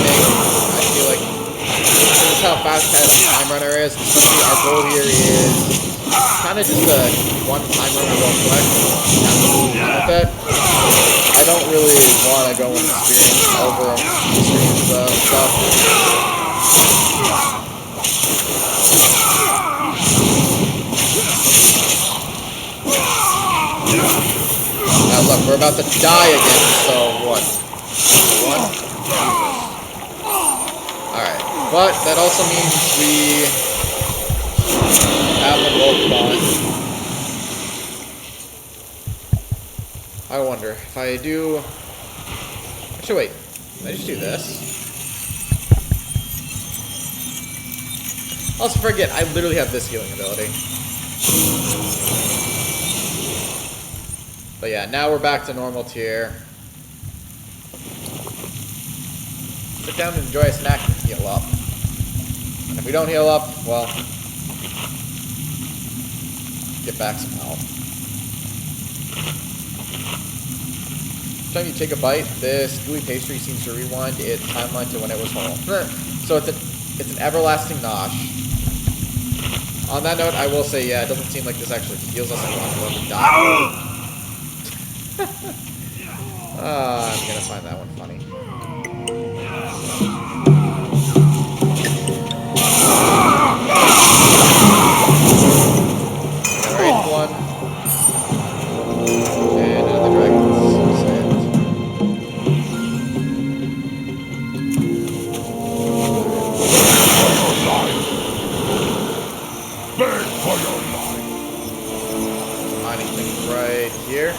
this, I feel like this is how fast timerunner is, especially our goal here is kind of just a one-time runner real quick. With it, I don't really want to go and experience over stuff. Now look, we're about to die again, so what? 1? Alright, but that also means we have them both gone. I wonder if I do. Actually, wait. Did I just do this? Also, forget, I literally have this healing ability. But yeah, now we're back to normal tier. Sit down and enjoy a snack and heal up. And if we don't heal up, well, get back some health. Every time you take a bite, this gooey pastry seems to rewind its timeline to when it was whole. So it's an everlasting nosh. On that note, I will say, yeah, it doesn't seem like this actually heals us enough to die. I'm gonna find that one funny. Alright, one. And the dragons. Beg for your life. Mining thing right here.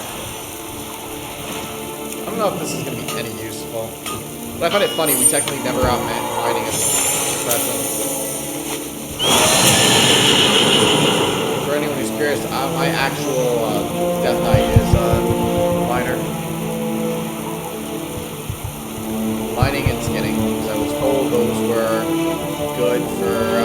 I don't know if this is going to be any useful. But I find it funny, we technically never out mining as present. For anyone who's curious, my actual Death Knight is miner. Mining and skinning, because I was told those were good for,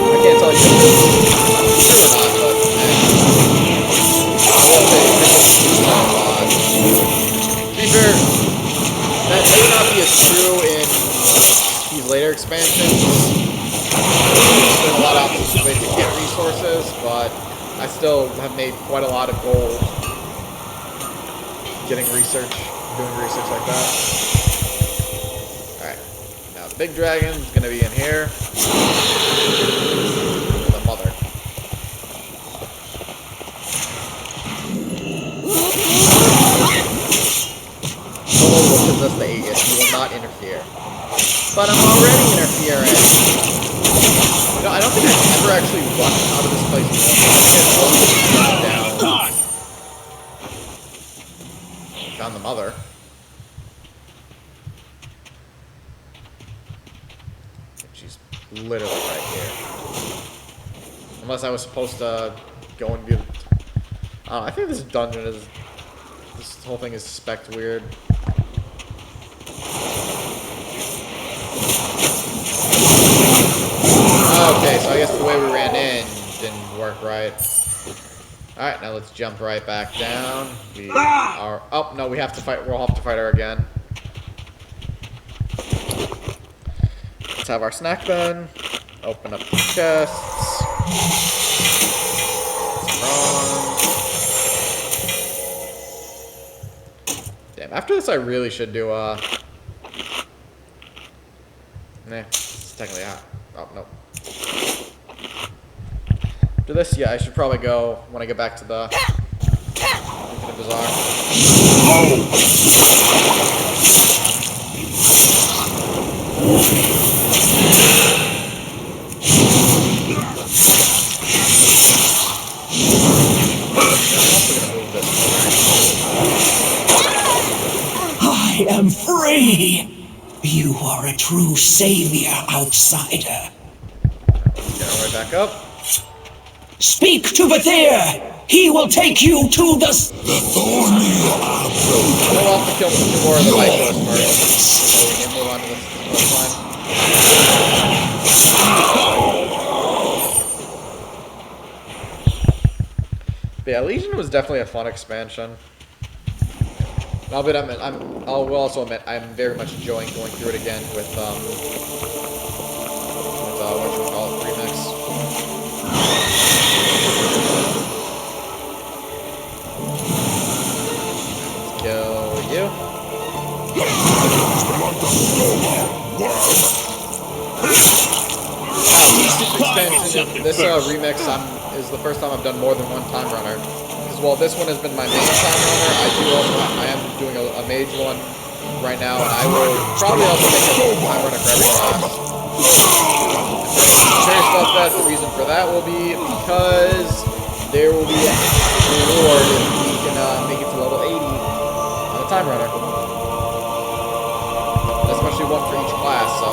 I can't tell you if it's true or not, but To be fair, that may not be as true in these later expansions. There's a lot of ways to get resources, but I still have made quite a lot of gold getting research, doing research like that. Alright, now the big dragon's gonna be in here. The mother. Solo will possess the Aegis. You will not interfere. But I'm already interfering. You know, I don't think I've ever actually rushed out of this place down. Found the mother. She's literally right here. Unless I was supposed to go and get. I think this dungeon is. This whole thing is spec'd weird. Okay, so I guess the way we ran in didn't work right. Alright, now let's jump right back down. We are... Oh, no, we have to fight. We'll have to fight her again. Let's have our snack then. Open up the chests. Damn, after this I really should do, Nah, it's technically out. Oh, no. After this, yeah, I should probably go when I get back to the Infinite Bazaar. I am free! You are a true savior, outsider. Let's get right back up. Speak to Bathir! He will take you to the... We'll have to kill some more of the Mythos first. So we can move on to this one. But yeah, Legion was definitely a fun expansion. I will also admit I'm very much enjoying going through it again with what you call it, remix. Let's kill you. This remix is the first time I've done more than one timerunner. While this one has been my main timerunner, I am doing a mage one right now, and I will probably also make a timerunner for every class. If you're curious about that, the reason for that will be because there will be a reward if we can make it to level 80 on the timerunner. Especially one for each class, so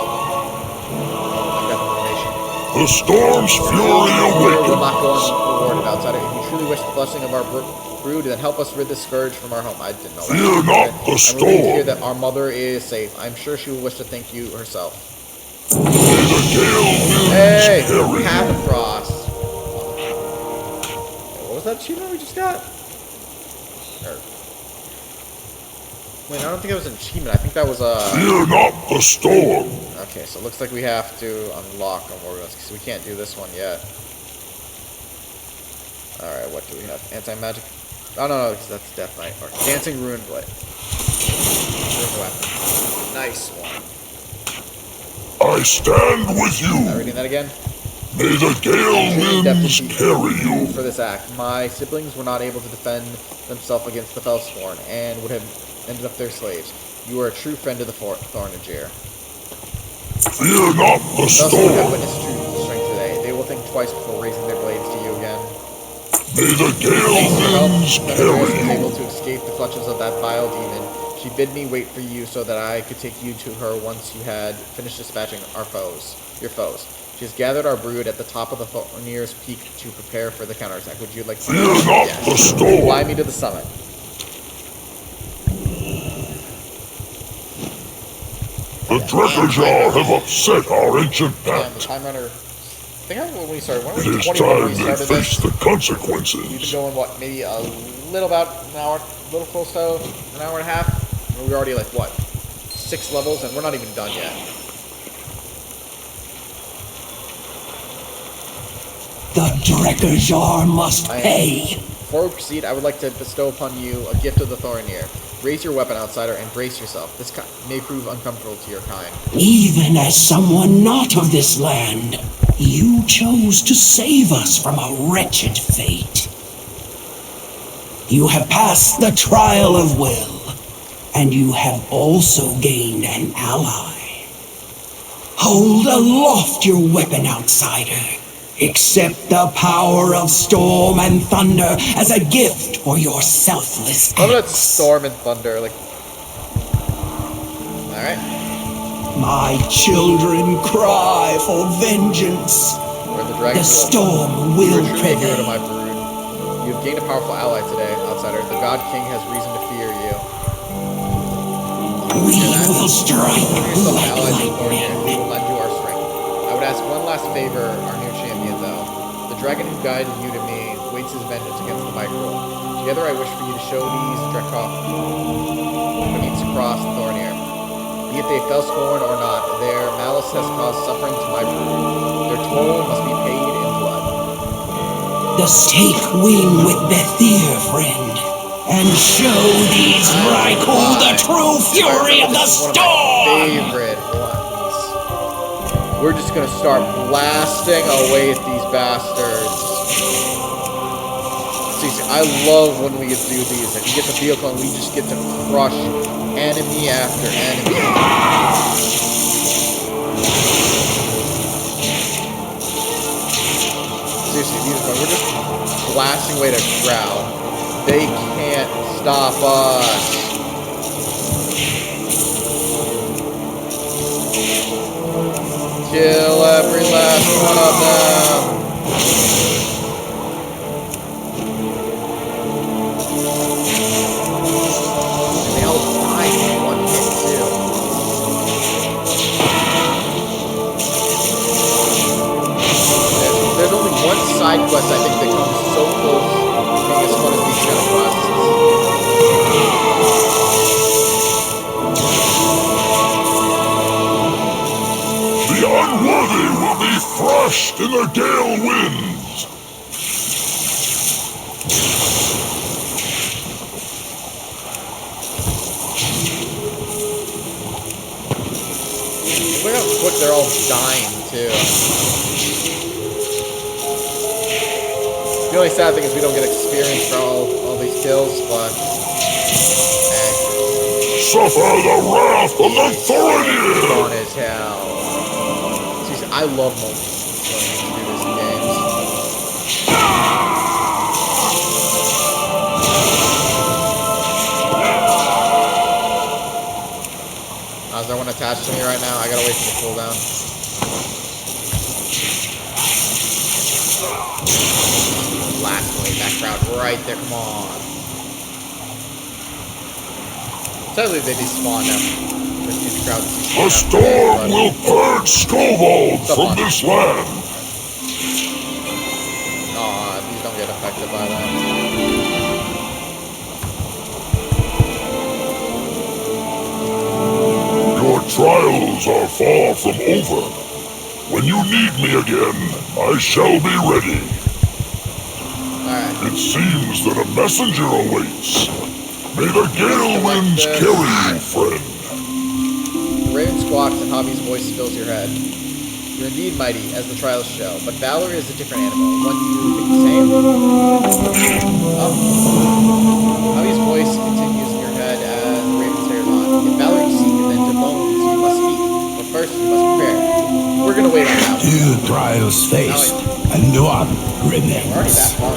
I've got the information. The storm's fury awakens. Will not go unrewarded outside of it. If you truly wish the blessing of our brood, then help us rid this scourge from our home. I didn't know that. Fear not the storm. I'm relieved to hear that our mother is safe. I'm sure she will wish to thank you herself. Hey, Path of Frost. What was that achievement we just got? Wait, I don't think it was an achievement. I think that was a... Fear not the storm. Okay, so it looks like we have to unlock a more because we can't do this one yet. Alright, what do we have? Anti-magic? Oh, no, because that's Death Knight. Or Dancing Ruin Blade. Ruin Weapon. Nice one. I stand with you. Am I reading that again? May the gale winds carry you. For this act, my siblings were not able to defend themselves against the Fellspawn and would have ended up their slaves. You are a true friend of the Thornagir. Fear not the storm. Those who have witnessed true strength today, they will think twice before raising their blades to you again. May the gale winds carry was you. able to escape the clutches of that vile demon. She bid me wait for you so that I could take you to her once you had finished dispatching your foes. She has gathered our brood at the top of the nearest peak to prepare for the counterattack. Would you like to... Fear not the storm. Fly me to the summit. The Drekkajar have upset our ancient Yeah, the pact. timerunner... I think when we started, when It was is 21 when we time they started face this? the consequences. We've been going, what, maybe a little about an hour, a little close to an hour and a half. And we're already like, what, 6 levels, and we're not even done yet. The Drekkajar must pay. Before we proceed, I would like to bestow upon you a gift of the Thornir. Raise your weapon, outsider, and brace yourself. This may prove uncomfortable to your kind. Even as someone not of this land, you chose to save us from a wretched fate. You have passed the trial of will, and you have also gained an ally. Hold aloft your weapon, outsider. Accept the power of storm and thunder as a gift for your selfless acts. Love that storm and thunder, like... Alright. My children cry for vengeance. The storm will get rid of prevail. my brood. You have gained a powerful ally today, outsider. The God King has reason to fear you. We will strike like lightning. We lightning. will lend you our strength. I would ask one last favor, our new champion, though. The dragon who guided you to me waits his vengeance against the micro. Together I wish for you to show these Drekkajar to cross the Thornir. Be it they fell scorn or not, their malice has caused suffering to my brood. Their toll must be paid in blood. The stake wing with Bethir, friend, and show these Raikou the true fury of the storm! Favorite ones. We're just gonna start blasting away at these bastards. Seriously, I love when we get to do these. If you get the vehicle and we just get to crush enemy after enemy. Seriously, these ones, we're just blasting away at a crowd. They can't stop us. Kill every last one of them. And they all die in one hit, too. There's only one side quest I think that comes so close to being as fun as these kind of quests. The unworthy will be thrashed in the gale winds. Look how quick they're all dying, too. The only sad thing is we don't get experience for all these kills, but... Suffer the wrath of the Thornir! Fun as hell. Seriously, I love multiplayer to do this in games. Is there one attached to me right now? I gotta wait for the cooldown. Last one, that crowd right there, come on. Sadly, they despawn now. There's huge crowds. A storm will purge Skovold from this land. Aw, these don't get affected by that. Your trials are far from over. When you need me again, I shall be ready. Alright. It seems that a messenger awaits. May the gale winds carry you, friend. The raven squawks and Hobby's voice fills your head. You're indeed mighty, as the trials show, but valor is a different animal. One you think the same? Oh. Hobby's voice continues in your head as the raven stares on. If valor you seek, and then to bones you must speak. But first you must prepare. We're gonna wait on that one. Two trials faced, and one remains. We're already that far.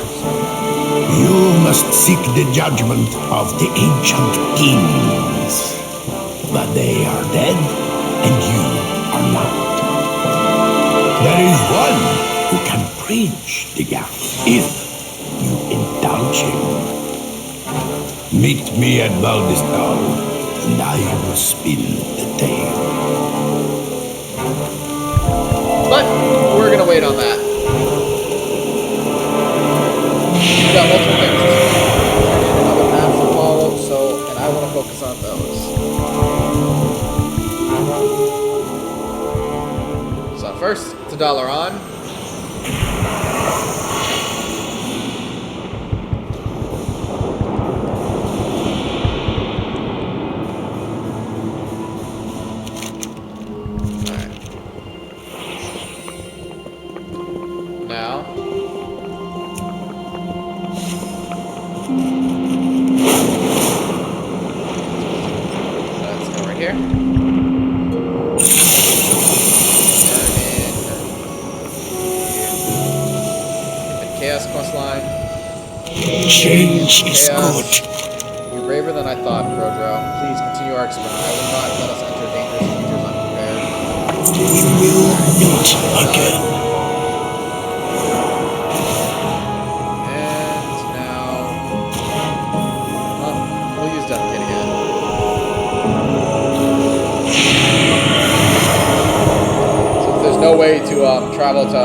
You must seek the judgment of the ancient kings. But they are dead, and you are not. There is one who can bridge the gap, if you indulge him. Meet me at Valdistal, and I will spin the tale. But we're gonna wait on that. We've got multiple things. Turn in another map. focus on those. So first, it's $1 on. Chaos quest line. Change is Chaos. good. You're braver than I thought, Prodro. Please continue our experiment. I will not let us enter dangerous features unprepared. We will meet again. And now... well, we'll use Death Kit again. Since there's no way to travel to...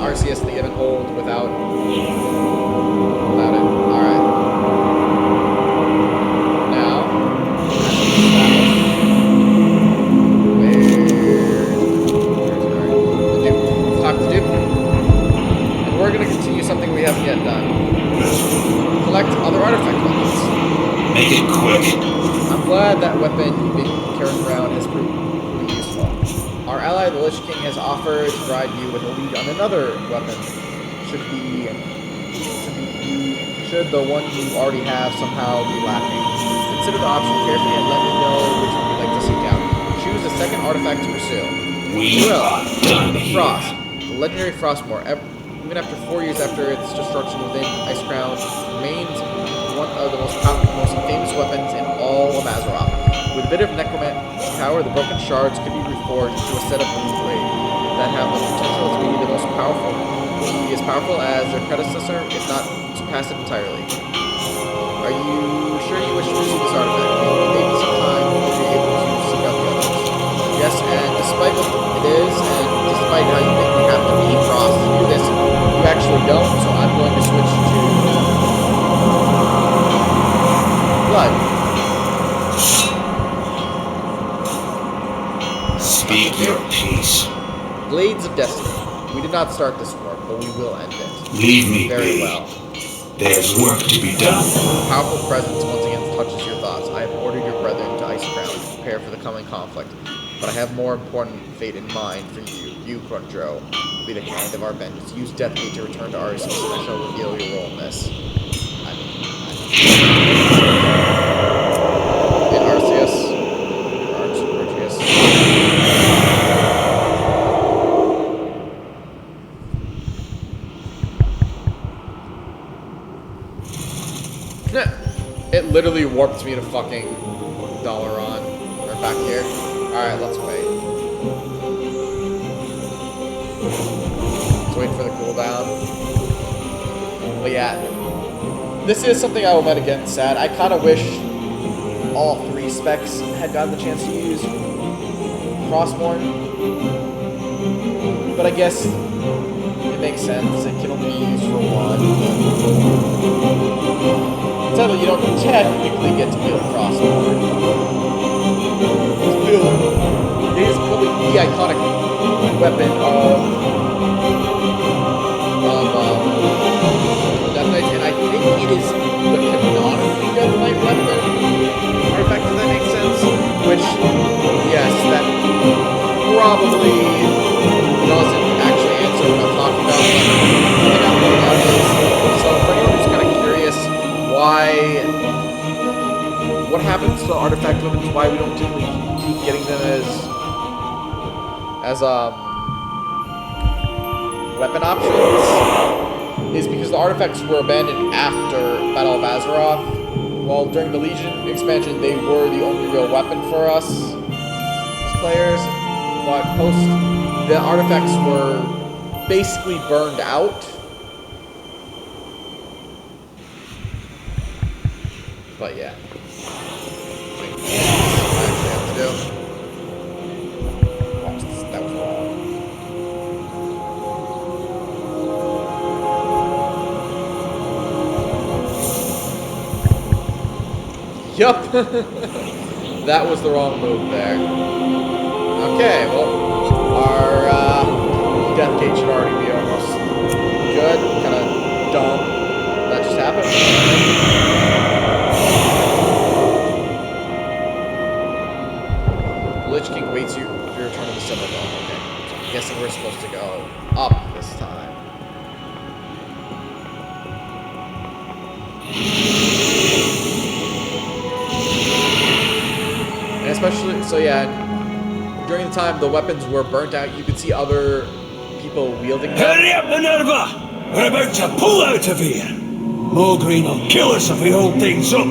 RCS the given hold without it. Alright. Now, where's the Duke? Let's talk to Duke. And we're going to continue something we haven't yet done. Collect other artifact weapons. Make it quick. I'm glad that weapon you've been carrying around has proved useful. Our ally, the Lich King, has offered to provide you with a lead on another weapon. Should the one you already have somehow be lacking. Consider the option carefully and let me know which one you'd like to seek out. Choose a second artifact to pursue. We are done the here. Frost. The legendary Frostmore. Even after 4 years after its destruction within Icecrown, remains one of the most famous weapons in all of Azeroth. With a bit of necromantic power, the broken shards could be reforged into a set of blade that have the potential to be the most powerful. Be as powerful as their predecessor, if not surpass it entirely. Are you sure you wish to pursue this artifact? Maybe sometime you'll be able to seek out the others. Yes, and despite what it is, and despite how you think we have to be Frost to do this, you actually don't, so I'm going to switch to... Blood. Speak your peace. Blades of Destiny. We did not start this war, but we will end it. Leave me very be. well. There's work to be done. Powerful presence once again touches your thoughts. I have ordered your brethren to Icecrown to prepare for the coming conflict. But I have more important fate in mind for you. You, Crundro, will be the hand of our vengeance. Use Deathgate to return to Arceus, and I shall reveal your role in this. In Arceus. It literally warped me to fucking Dalaran. Or back here. Alright, let's wait. Let's wait for the cooldown. But yeah. This is something I will met again sad. I kinda wish all 3 specs had gotten the chance to use Frostborn. But I guess it makes sense. It can only be used for 1. Sadly, you don't technically get to wield Frostborn. It is probably the iconic weapon of Death Knight, and I think it is the canonically Death Knight weapon. Artifact, if that makes sense. Which, yes, that probably doesn't actually answer what I'm talking about, but I think I'm looking at this. So for anyone who's kind of curious what happens to the artifact weapons, why we don't typically keep getting them as weapon options, is because the artifacts were abandoned after Battle of Azeroth. While during the Legion expansion, they were the only real weapon for us as players, but the artifacts were basically burned out. But yeah. That was wrong. Yup. That was the wrong move there. Okay, well, our death gate should already be almost good. Kind of dumb that just happened. Lich King waits your turn to the Silver Bone. Okay, so I'm guessing we're supposed to go up this time. And especially, so yeah, during the time the weapons were burnt out, you could see other people wielding them. Hurry up, Minerva! We're about to pull out of here! Mogreen will kill us if we hold things up!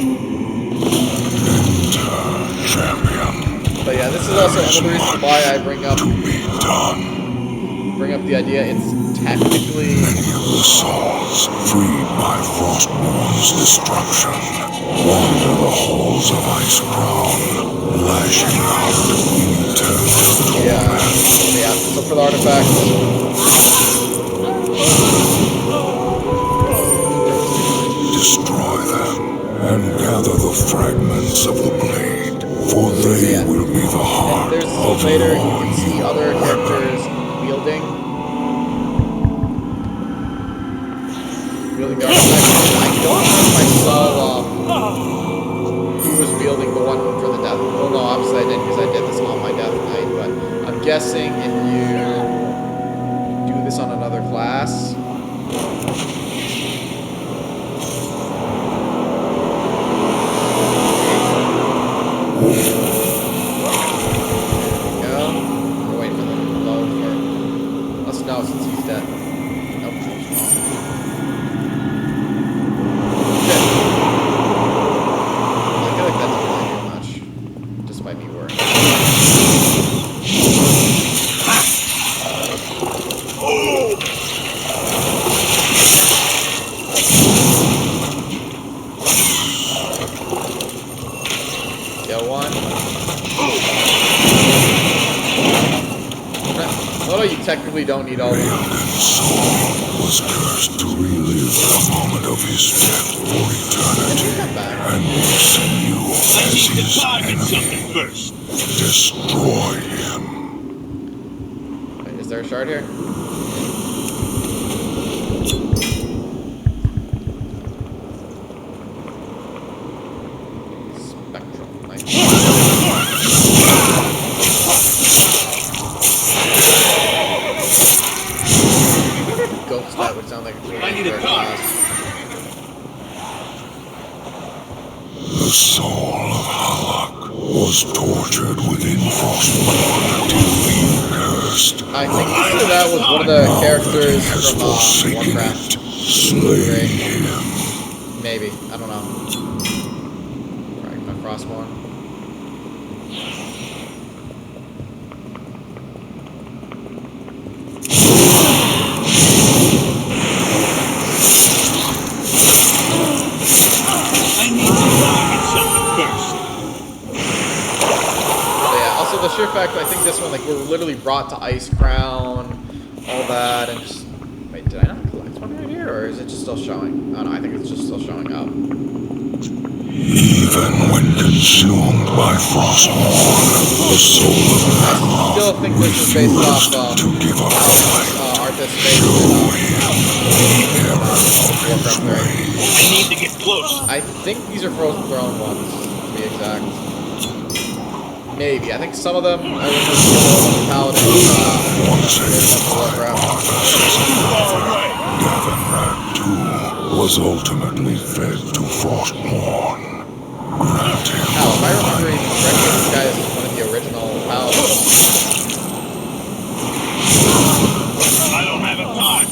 Champion. But yeah, this is also another reason why I bring up the idea. It's technically Many of the souls freed by Frostmourn's destruction wander the halls of Icecrown, lashing out in eternal torment. yeah. So for the artifacts, Destroy them and gather the fragments of the blade, for they will be the heart there's of later you your can see new other weapon. characters wielding the artifacts. I don't know if I saw who was wielding the one for the death. Well, no, obviously I didn't because I did this on my death knight. But I'm guessing if you do this on another class. No, since he's dead. Nope. Good. I feel like that doesn't really do much. Despite me worrying. Kill one. Although you technically don't need all of them. Soul was cursed to relive the moment of his death for eternity, and will see you as his enemy. First. Destroy him. Wait, is there a shard here? Spectral. Nice. Ghost that would sound like a really I need a rare car. class. The soul of Halak was tortured within Frostmourne until being cursed. I think that was one of the characters Has from forsaken Warcraft. it. Slay him. Maybe. I don't know. Fragment of Frostmourne. The sheer fact, I think this one, like, we're literally brought to Icecrown, all that, and just... Wait, did I not collect one right here, or is it just still showing? Oh, no, I think it's just still showing up. Even when consumed by Frostmourne, the soul of I still think this is based off, to give up the fight. Arthas Show him the error of his Warcraft 3. ways. I need to get close. I think these are Frozen Throne ones, to be exact. Maybe. I think some of them I remember the Paladin Once saved by Warcraft. Arthas' Gavinrad too was ultimately fed to Frostmourne. Grant him Now, if I remember even correctly, this guy is one of the original Paladins. I don't have a time.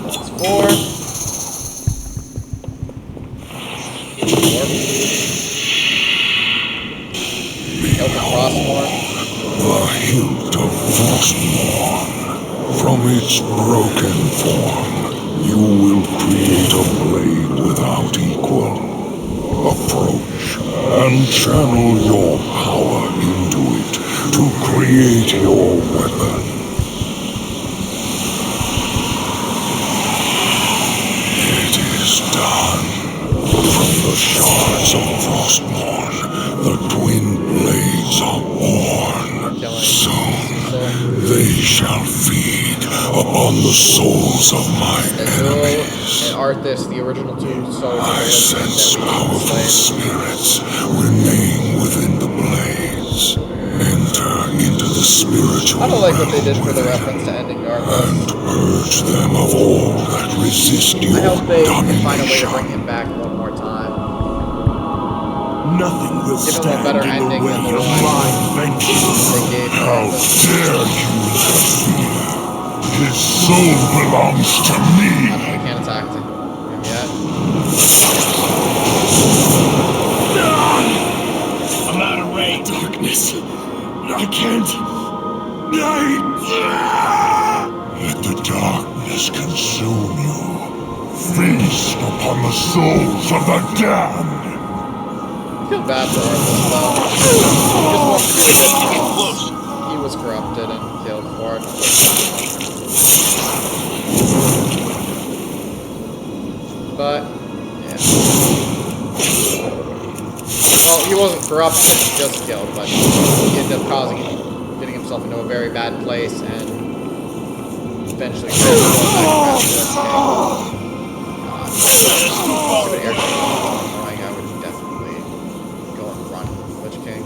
That's 4. 4. Open Frostmourne. the hilt of Frostmourne. From its broken form, you will create a blade without equal. Approach and channel your power into it to create your weapon. It is done. From the the shards of Frostmourne, the twin blades of Orn. Soon they shall feed upon the souls of my enemies. And Arthas, the original two souls. I sense powerful spirits remain within the blades. Enter into the spiritual I don't like what they did for the reference to ending Arthas. and purge them of all that resist your I hope they can find a way to domination. bring him back one more time. Nothing will Give him a stand better in the ending way than the of one my vengeance. they gave How Arthas. dare you interfere? His soul belongs to me. We can't attack him yet. I'm out of range. Darkness. I can't. Let the darkness consume you. Feast upon the souls of the damned. I feel bad for Arthas though. Get close. He was corrupted and killed for it. But, yeah. Well, he wasn't corrupted, he just killed, but he ended up getting himself into a very bad place and eventually I would definitely go and run Lich King.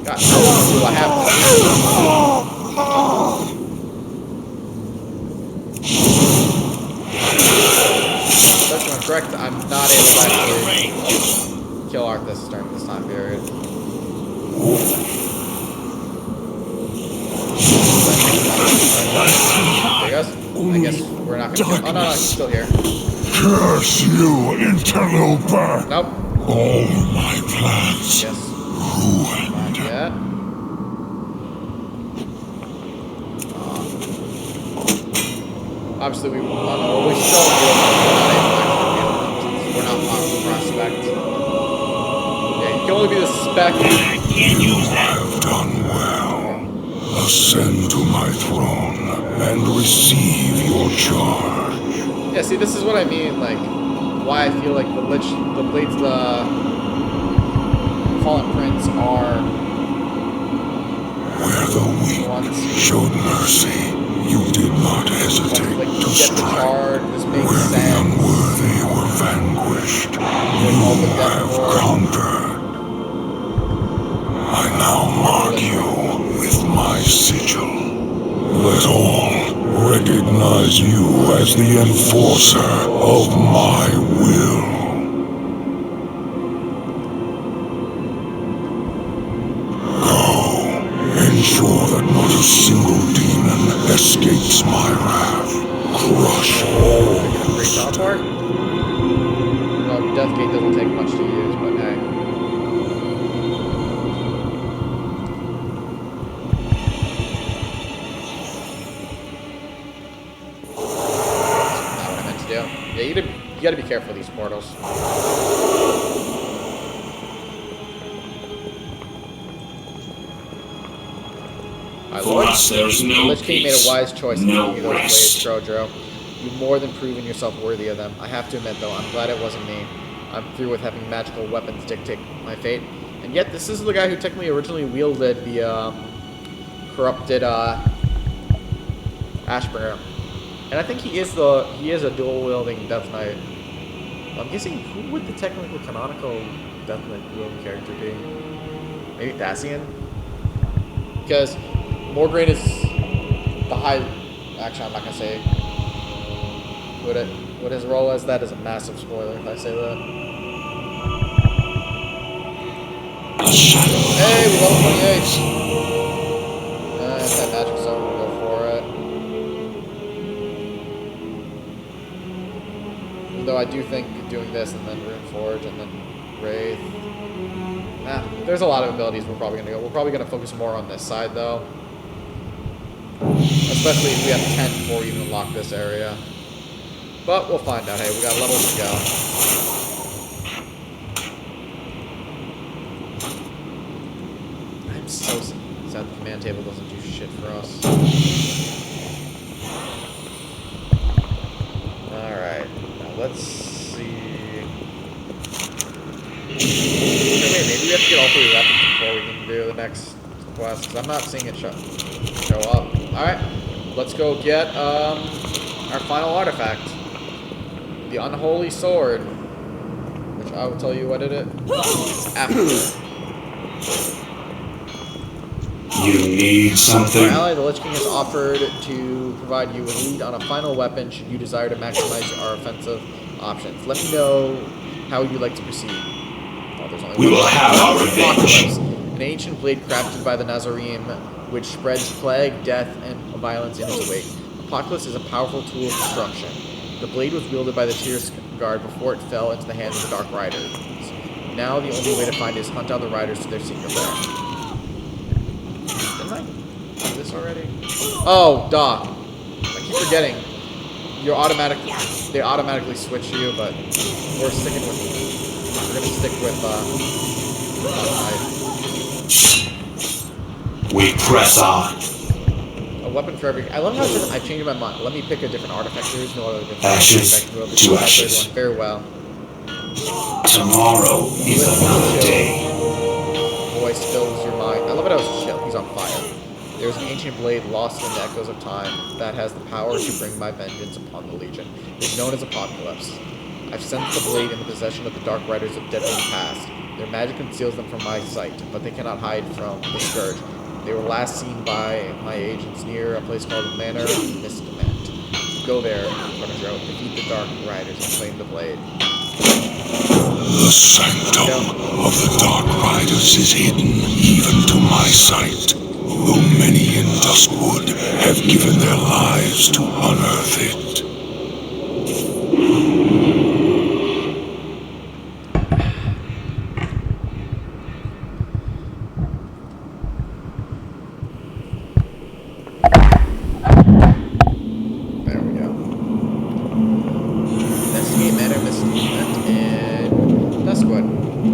God, how long do I have to I'm correct, I'm not able to actually kill Arthas during this time period. I guess we're not gonna kill. Oh no, he's still here. Curse you, interloper! Nope. All my plans Yes. ruined. Not yet. Obviously, we still we're not able to actually we're not part of the prospect. Yeah, you can only be the spec. You have done well. Ascend to my throne and receive your charge. Yeah, see, this is what I mean. Like, why I feel like the blades, the Fallen Prince are. Where the weak showed mercy, you did not hesitate Like, to get the strike. charge. This makes Where the sense. unworthy were vanquished, all the you have death lords. conquered. I now mark you with my sigil. Let all recognize you as the enforcer of my will. Ensure that not a single demon escapes my wrath. Crush all. Great teleport. No, Deathgate doesn't take much to use, but hey. Not what I meant to do. Yeah, you gotta be careful with these portals. For us, there's no Lich King made a peace, wise choice in no giving you those blades, rest. Trojo. You've more than proven yourself worthy of them. I have to admit, though, I'm glad it wasn't me. I'm through with having magical weapons dictate my fate. And yet, this is the guy who technically originally wielded the corrupted Ashbringer. And I think he is a dual-wielding Death Knight. I'm guessing, who would the technical canonical Death Knight wielding character be? Maybe Thasian? Because Morgraine is the high... Actually, I'm not going to say what his role is. That is a massive spoiler if I say that. Hey, we level 28! It's that magic zone, we'll go for it. Even though I do think doing this and then Runeforge and then Wraith... there's a lot of abilities we're probably going to go. We're probably going to focus more on this side, though. Especially if we have 10 before we even unlock this area. But we'll find out. Hey, we got levels to go. I'm so Sad the command table doesn't do shit for us. Alright, now let's see. Wait, maybe we have to get all 3 weapons before we can do the next quest, because I'm not seeing it show up. Alright, let's go get our final artifact. The Unholy Sword. Which I will tell you what it is after. You need something? Our ally, the Lich King, has offered to provide you with a lead on a final weapon should you desire to maximize our offensive options. Let me know how you'd like to proceed. Oh, there's only We will have our revenge. An ancient blade crafted by the Nazarene, which spreads plague, death, and violence in its wake. Apocalypse is a powerful tool of destruction. The blade was wielded by the Tears Guard before it fell into the hands of the Dark Riders. Now the only way to find it is hunt down the Riders to their secret lair. Didn't I do this already? Oh, Doc. I keep forgetting. They automatically switch you, but we're sticking with. We're gonna stick with. We press on. A weapon for every. I love how I changed my mind. Let me pick a different artifact. There is no other different Ashes artifact. to ashes. Very well. Tomorrow is another day. Voice fills your mind. I love it how it's chill. He's on fire. There is an ancient blade lost in the echoes of time that has the power to bring my vengeance upon the Legion. It is known as Apocalypse. I've sent the blade in the possession of the Dark Riders of Deadly Past. Their magic conceals them from my sight, but they cannot hide from the Scourge. They were last seen by my agents near a place called Manor of Mistament. Go there, Runner, defeat the Dark Riders and claim the blade. The sanctum of the Dark Riders is hidden even to my sight, though many in Duskwood have given their lives to unearth it. There we go. Investigate Manor of Mistament in Duskwood.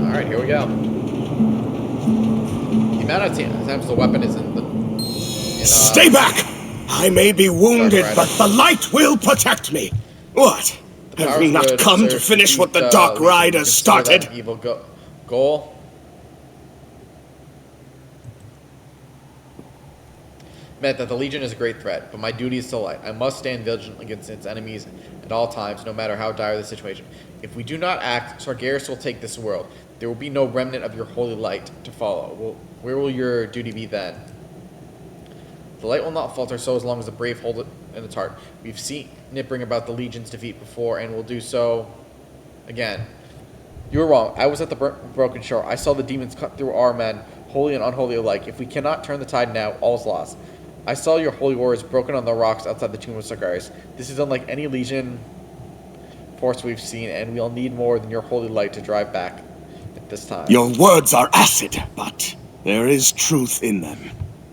Alright, here we go. The amount of times the weapon is in the... Stay back! I may be wounded, but the light will protect me. What? Have we not come to finish what the Dark Riders started? Evil goal. Meant that the Legion is a great threat, but my duty is to light. I must stand vigilant against its enemies at all times, no matter how dire the situation. If we do not act, Sargeras will take this world. There will be no remnant of your holy light to follow. Where will your duty be then? The light will not falter so as long as the brave hold it in its heart. We've seen it bring about the Legion's defeat before, and will do so again. You were wrong. I was at the broken shore. I saw the demons cut through our men, holy and unholy alike. If we cannot turn the tide now, all is lost. I saw your holy warriors broken on the rocks outside the tomb of Sargeras. This is unlike any Legion force we've seen, and we'll need more than your holy light to drive back at this time. Your words are acid, but there is truth in them.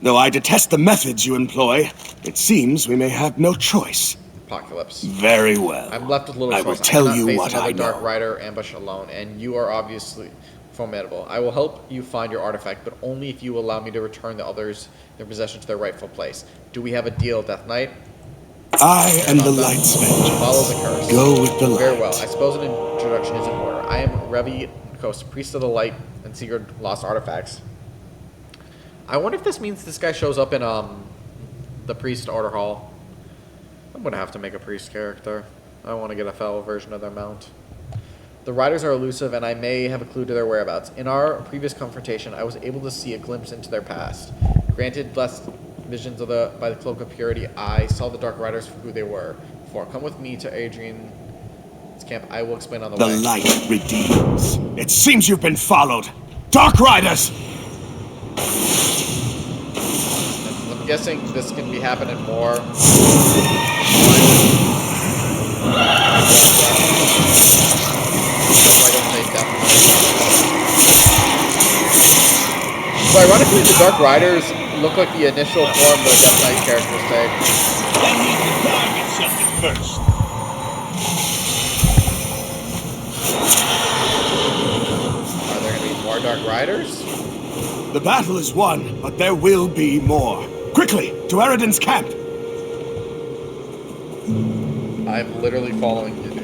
Though I detest the methods you employ, it seems we may have no choice. Apocalypse. Very well. I'm left with little I choice. will tell I you face what another I Dark know. Rider ambush alone, and you are obviously formidable. I will help you find your artifact, but only if you allow me to return the others their possession to their rightful place. Do we have a deal, Death Knight? I am the Light's vengeance. Follow the curse. Go with the light. Very well. I suppose an introduction is in order. I am Revi Coast, Priest of the Light and Seeker of Lost Artifacts. I wonder if this means this guy shows up in the Priest Order Hall. I'm gonna have to make a Priest character. I want to get a fellow version of their mount. The Riders are elusive, and I may have a clue to their whereabouts. In our previous confrontation, I was able to see a glimpse into their past. Granted, blessed visions of by the Cloak of Purity, I saw the Dark Riders for who they were. Before, come with me to Adrian's camp. I will explain on the way. The light redeems. It seems you've been followed. Dark Riders! I'm guessing this can be happening more. So ironically, the Dark Riders look like the initial form the Death Knight characters take. I need to target something first. Are there going to be more Dark Riders? The battle is won, but there will be more. Quickly, to Eridan's camp! I'm literally following you, dude.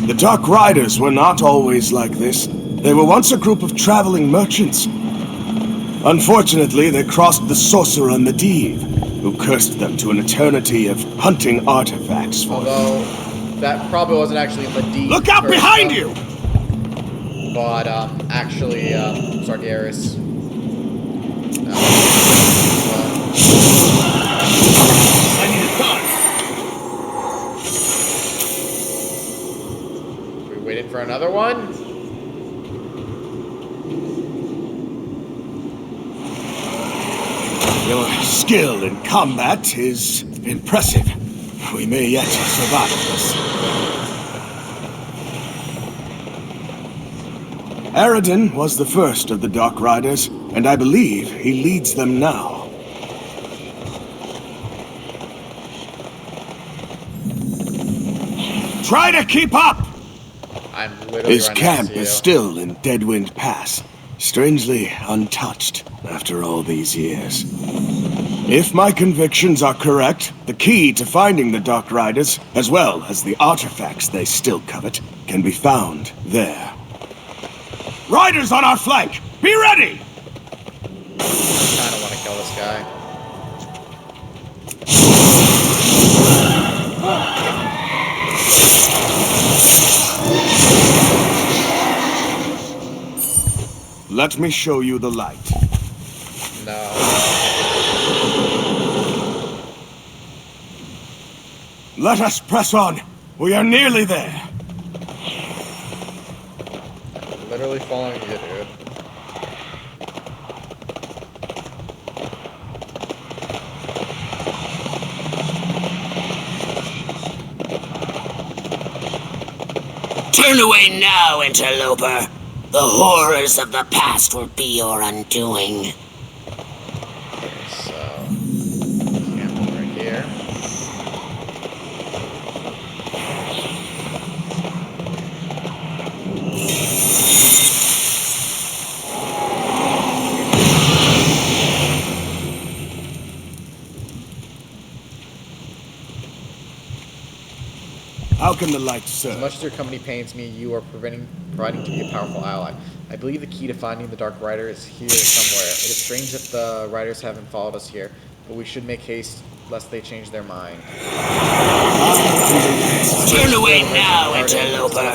The Dark Riders were not always like this. They were once a group of traveling merchants. Unfortunately, they crossed the Sorcerer and the Div, who cursed them to an eternity of hunting artifacts for them. Although, that probably wasn't actually the Div. Look out behind you! But, actually, Sargeras. I need a gun. We waiting for another one? Your skill in combat is impressive. We may yet survive this. Eridan was the first of the Dark Riders, and I believe he leads them now. Try to keep up! I'm literally His running camp next to is you. still in Deadwind Pass, strangely untouched after all these years. If my convictions are correct, the key to finding the Dark Riders, as well as the artifacts they still covet, can be found there. Riders on our flank! Be ready! I kinda wanna kill this guy. Let me show you the light. No. Let us press on. We are nearly there. Literally following you, dude. Turn away now, interloper. The horrors of the past will be your undoing. So, camp right here. How can the light As serve? much as your company pains me, you are providing to be a powerful ally. I believe the key to finding the Dark Rider is here somewhere. It is strange that the Riders haven't followed us here, but we should make haste lest they change their mind. Turn away now, interloper.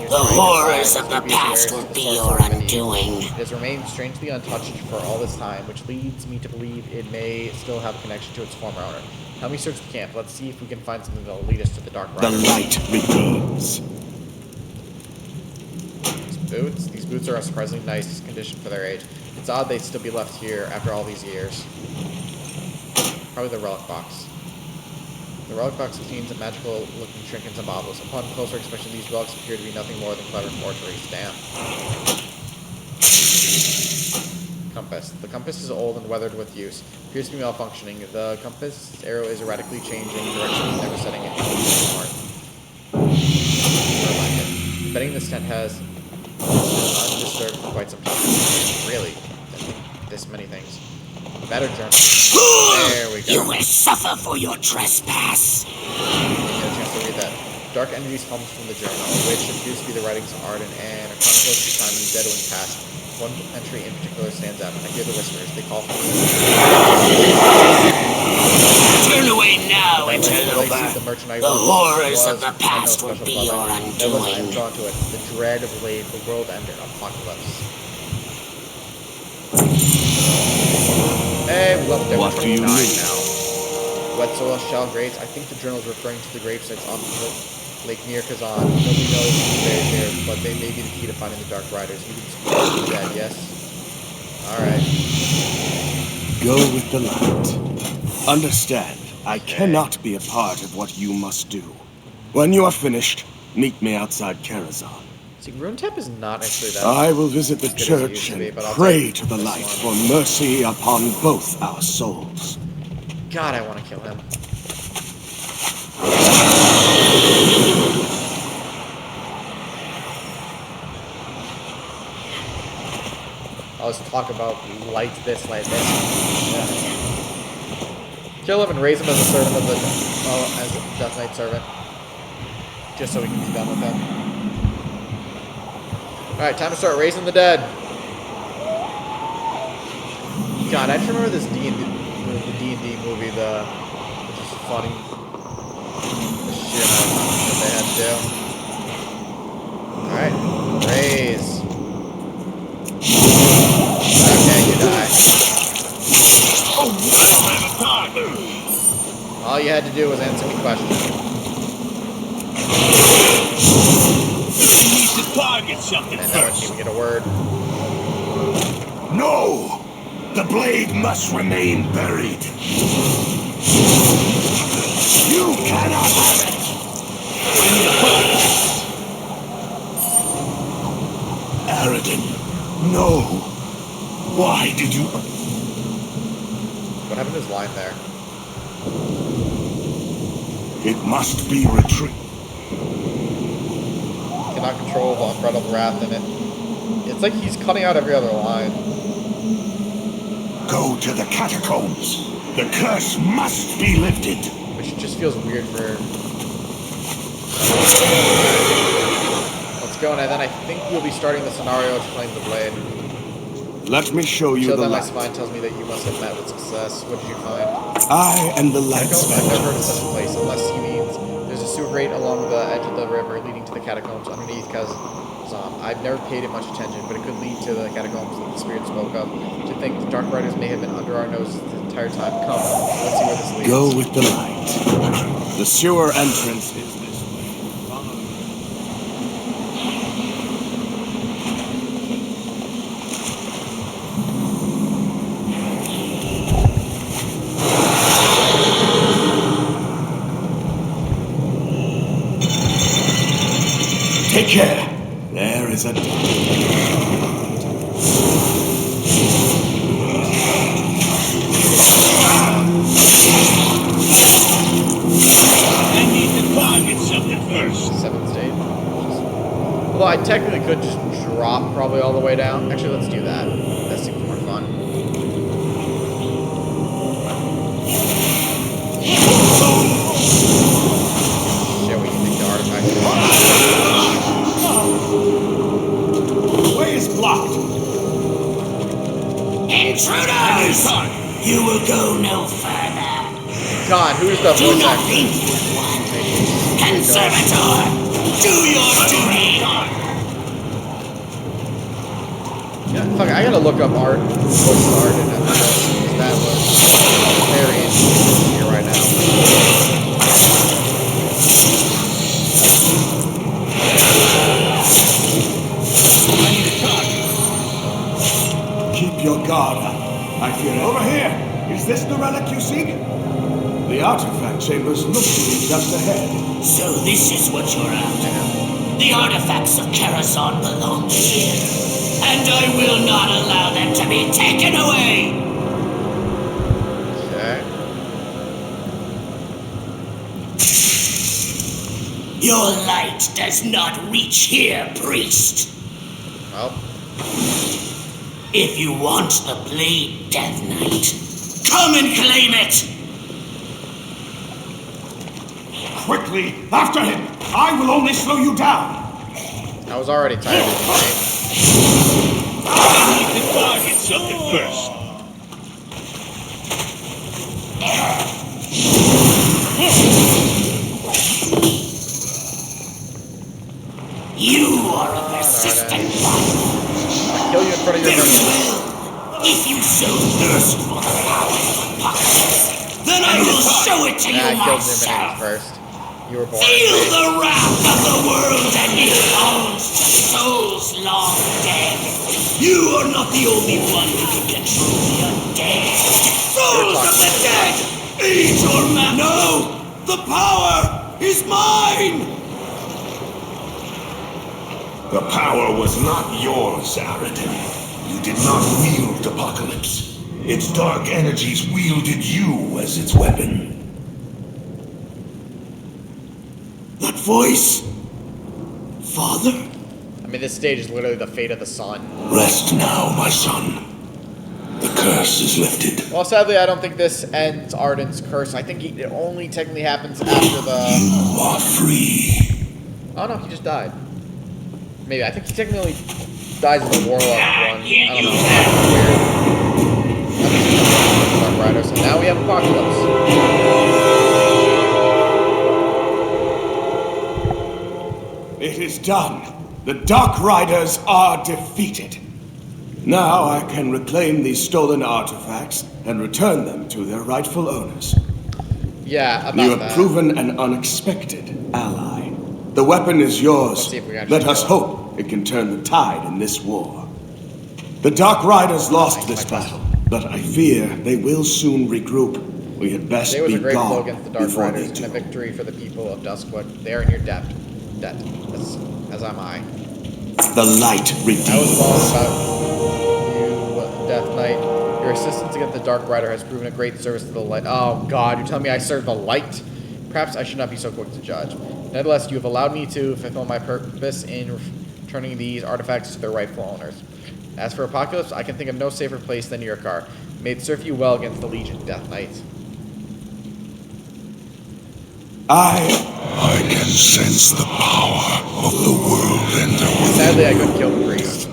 The horrors of the past will be your undoing. It has remained strangely untouched for all this time, which leads me to believe it may still have a connection to its former owner. Help me search the camp. Let's see if we can find something that will lead us to the Dark Rider. The light redeems. These boots are in surprisingly nice condition for their age. It's odd they'd still be left here after all these years. Probably the relic box. The relic box contains magical-looking trinkets and baubles. Upon closer inspection, these relics appear to be nothing more than clever forgeries. Damn. Compass. The compass is old and weathered with use. Appears to be malfunctioning. The compass arrow is erratically changing direction, never setting it north. Betting this tent has undisturbed for quite some time. Really? This many things. Better journal. There we go. You will suffer for your trespass. Get a chance to read that. Dark energies comes from the journal, which appears to be the writings of Arden and a chronicle of the time in Deadwind past. One entry in particular stands out. I hear the whispers. They call for me. Turn away now, interloper. The horrors of the past will be your I'm undoing. drawn to it. The dread of the world ender apocalypse. Hey, we left there. What do you mean? Now. Wet celestial graves. I think the journal is referring to the grave sites on the Lake near Kazan. Nobody knows who's buried there, but they may be the key to finding the Dark Riders. You can speak to that, yes? Alright. Go with the light. Understand, I cannot be a part of what you must do. When you are finished, meet me outside Karazhan. See, Runetep is not actually that. I will visit the as good as it church used to be, and but I'll pray take to the this light one. for mercy upon both our souls. God, I want to kill him. always talk about light this, light this. Yeah. Kill him and raise him as a servant of the, as a Death Knight servant, just so we can be done with him. All right, time to start raising the dead. God, I just remember this D&D, the D&D movie, which is funny. The shit that they had to do. All right, raise. Okay, you die. All you had to do was answer me questions. I need to target something And I wouldn't even get a word. No! The blade must remain buried. You cannot have it! Aradin, no! Why did you... What happened to his line there? It must be retreat. Cannot control the unbridled wrath in it. It's like he's cutting out every other line. Go to the catacombs. The curse must be lifted. Which just feels weird for... Let's go, and then I think we'll be starting the scenario to claim the blade. Let me show you So the that my light. spine tells me that you must have met with success. What did you find? I am the light Catacombs? I've spectre. never heard of such a place, unless he means there's a sewer grate along the edge of the river leading to the catacombs underneath Kazan. I've never paid it much attention, but it could lead to the catacombs that the spirit spoke of. To think the Dark Riders may have been under our noses the entire time. Come, let's see where this leads. Go with the light. The sewer entrance is this way. Take care. There is a door. I need to target something first. 7th stage. Although I technically could just drop probably all the way down. Actually, let's do that. That seems more fun. Shit, we can take the artifact. The way is blocked. Intruders! You will go no further. God, who's the Do voice not actor? think you have won. Conservator, do your duty. Yeah, fuck, I gotta look up art. Voice art and everything. Because that was very interesting here right now. Keep your guard up. I fear it. Over here. Is this the relic you seek? The artifact chambers look to be just ahead. So this is what you're after. The artifacts of Karazhan belong here. And I will not allow them to be taken away! Okay. Your light does not reach here, priest. Well, If you want the blade, Death Knight, come and claim it! Quickly, after him! I will only slow you down! I was already tired of this game. I need to target something first. You are a persistent one. I'll kill you in front of your Very enemies. well. If you so thirst for the power of apocalypse, then I will show it to Yeah, I you killed your enemies myself. first. You were born. Feel the wrath of the world and its bones to souls long dead. You are not the only one who can control the undead. Souls of the dead! Eat your man! No! The power is mine! The power was not yours, Aradin. You did not wield Apocalypse. Its dark energies wielded you as its weapon. That voice? Father? mean, this stage is literally the fate of the sun. Rest now, my son. The curse is lifted. Well, sadly, I don't think this ends Arden's curse. I think it only technically happens after the... You are free. Oh, no, he just died. Maybe. I think he technically dies in the Warlock one. I don't know. Weird. Dark Riders. And now we have Apocalypse. It is done. The Dark Riders are defeated. Now I can reclaim these stolen artifacts and return them to their rightful owners. Yeah, about You have that. proven an unexpected ally. The weapon is yours. Let's see if we actually Let us hope it can turn the tide in this war. The Dark Riders lost this battle, but I fear they will soon regroup. We had best Today was a be great blow gone against the Dark before they Riders and a do. victory for the people of Duskwood. They are in your debt. As am I. The light I was redeems. wrong about you, Death Knight. Your assistance against the Dark Rider has proven a great service to the light. Oh God, you're telling me I serve the light? Perhaps I should not be so quick to judge. Nevertheless, you have allowed me to fulfill my purpose in returning these artifacts to their rightful owners. As for Apocalypse, I can think of no safer place than your car. May it serve you well against the Legion, Death Knight. I can sense the power of the world ender. Sadly, I couldn't kill the priest.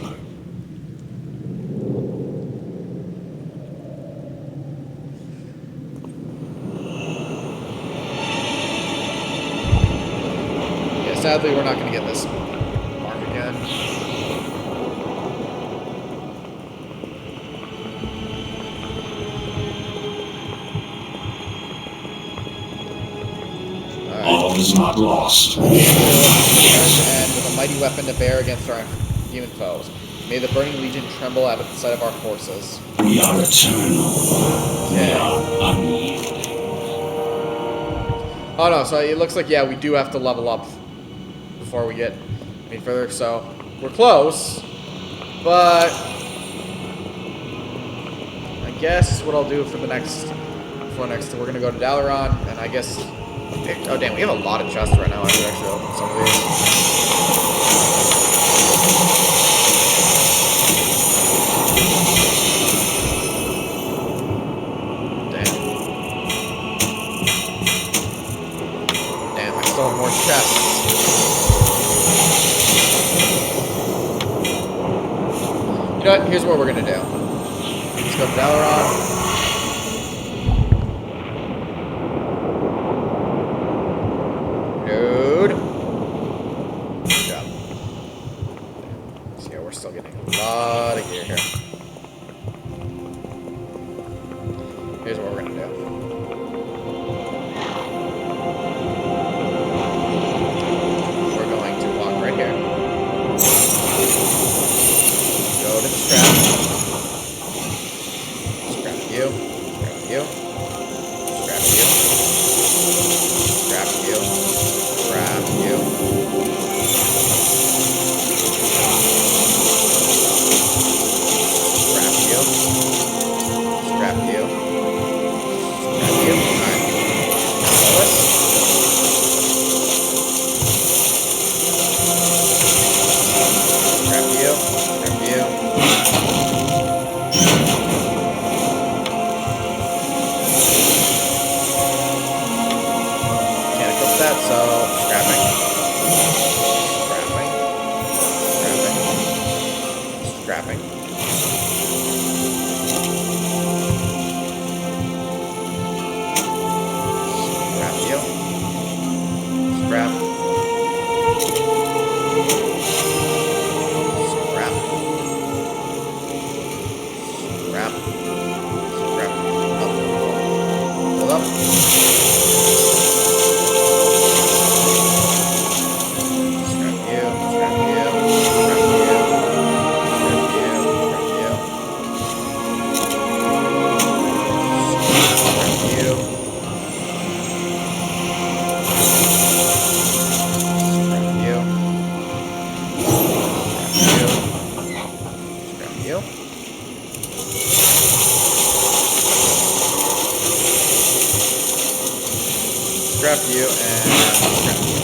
Yeah, sadly, we're not going to get this mark again. All is not lost. And with a mighty weapon to bear against our demon foes. May the Burning Legion tremble at the sight of our forces. We are eternal. Oh no, so it looks like, yeah, we do have to level up before we get any further, so we're close, but I guess what I'll do for the next, we're gonna go to Dalaran, and I guess, oh damn, we have a lot of chests right now. I should actually open some of these. Damn, I still have more chests. You know what? Here's what we're gonna do. Let's go to Dalaran. Dude. Good job. So yeah, we're still getting a lot of gear here. Here's what we're gonna do. We're going to walk right here. Go to the scrap. Scrap you. Scrap you. Scrap you. Scrap you. Scrap you. Scrap you. Scrap you. Scrap you. Alright. All this. Scrap you. Scrap you. Can't equip that, so scrapping. Scrapping. Scrapping. Scrapping. Scrap you. Scrap. Scrap. Scrap. Scrap. Up. Hold up. Scrap you. Scrap you. Scrap you. Scrap you. Scrap you. Scrap you and scrap you.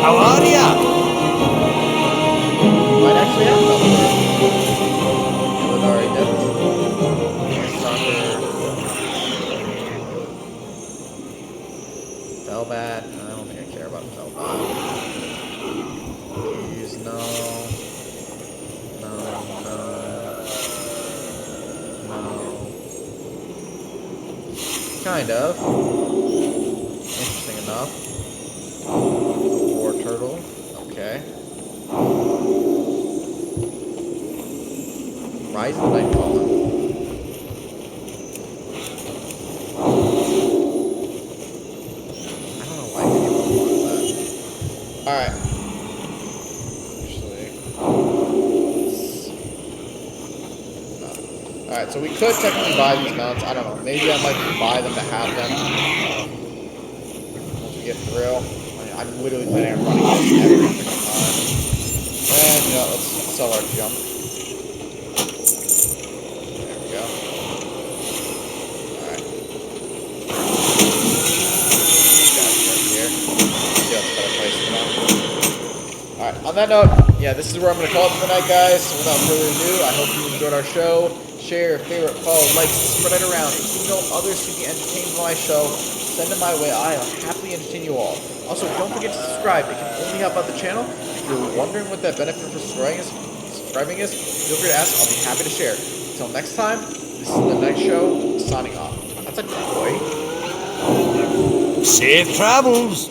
How are ya? Might actually have teleported. Illidan already did. Soccer. Felbat. I don't think I care about Felbat. Please, no. No. Kind of. Interesting enough. War turtle. Okay. Rise of Nightfall. I don't know why anyone wanted that. Alright. Actually. Alright, so we could technically buy these mounts. I don't know. Maybe I might just buy them to have them. Once we get through. I mean, I'm literally planning on running this every single time. And, you know, let's sell our jump. There we go. Alright. Guys right here. See what's a better place for them. Alright, on that note, yeah, this is where I'm going to call it for the night, guys. So without further ado, I hope you enjoyed our show. Share, favorite, follow, like, spread it around. If you know others who be entertained by my show, send them my way. I'll happily entertain you all. Also, don't forget to subscribe. It can only help out the channel. If you're wondering what that benefit for subscribing is, feel free to ask. I'll be happy to share. Until next time, this is the Knightshow, signing off. That's a toy. Safe travels!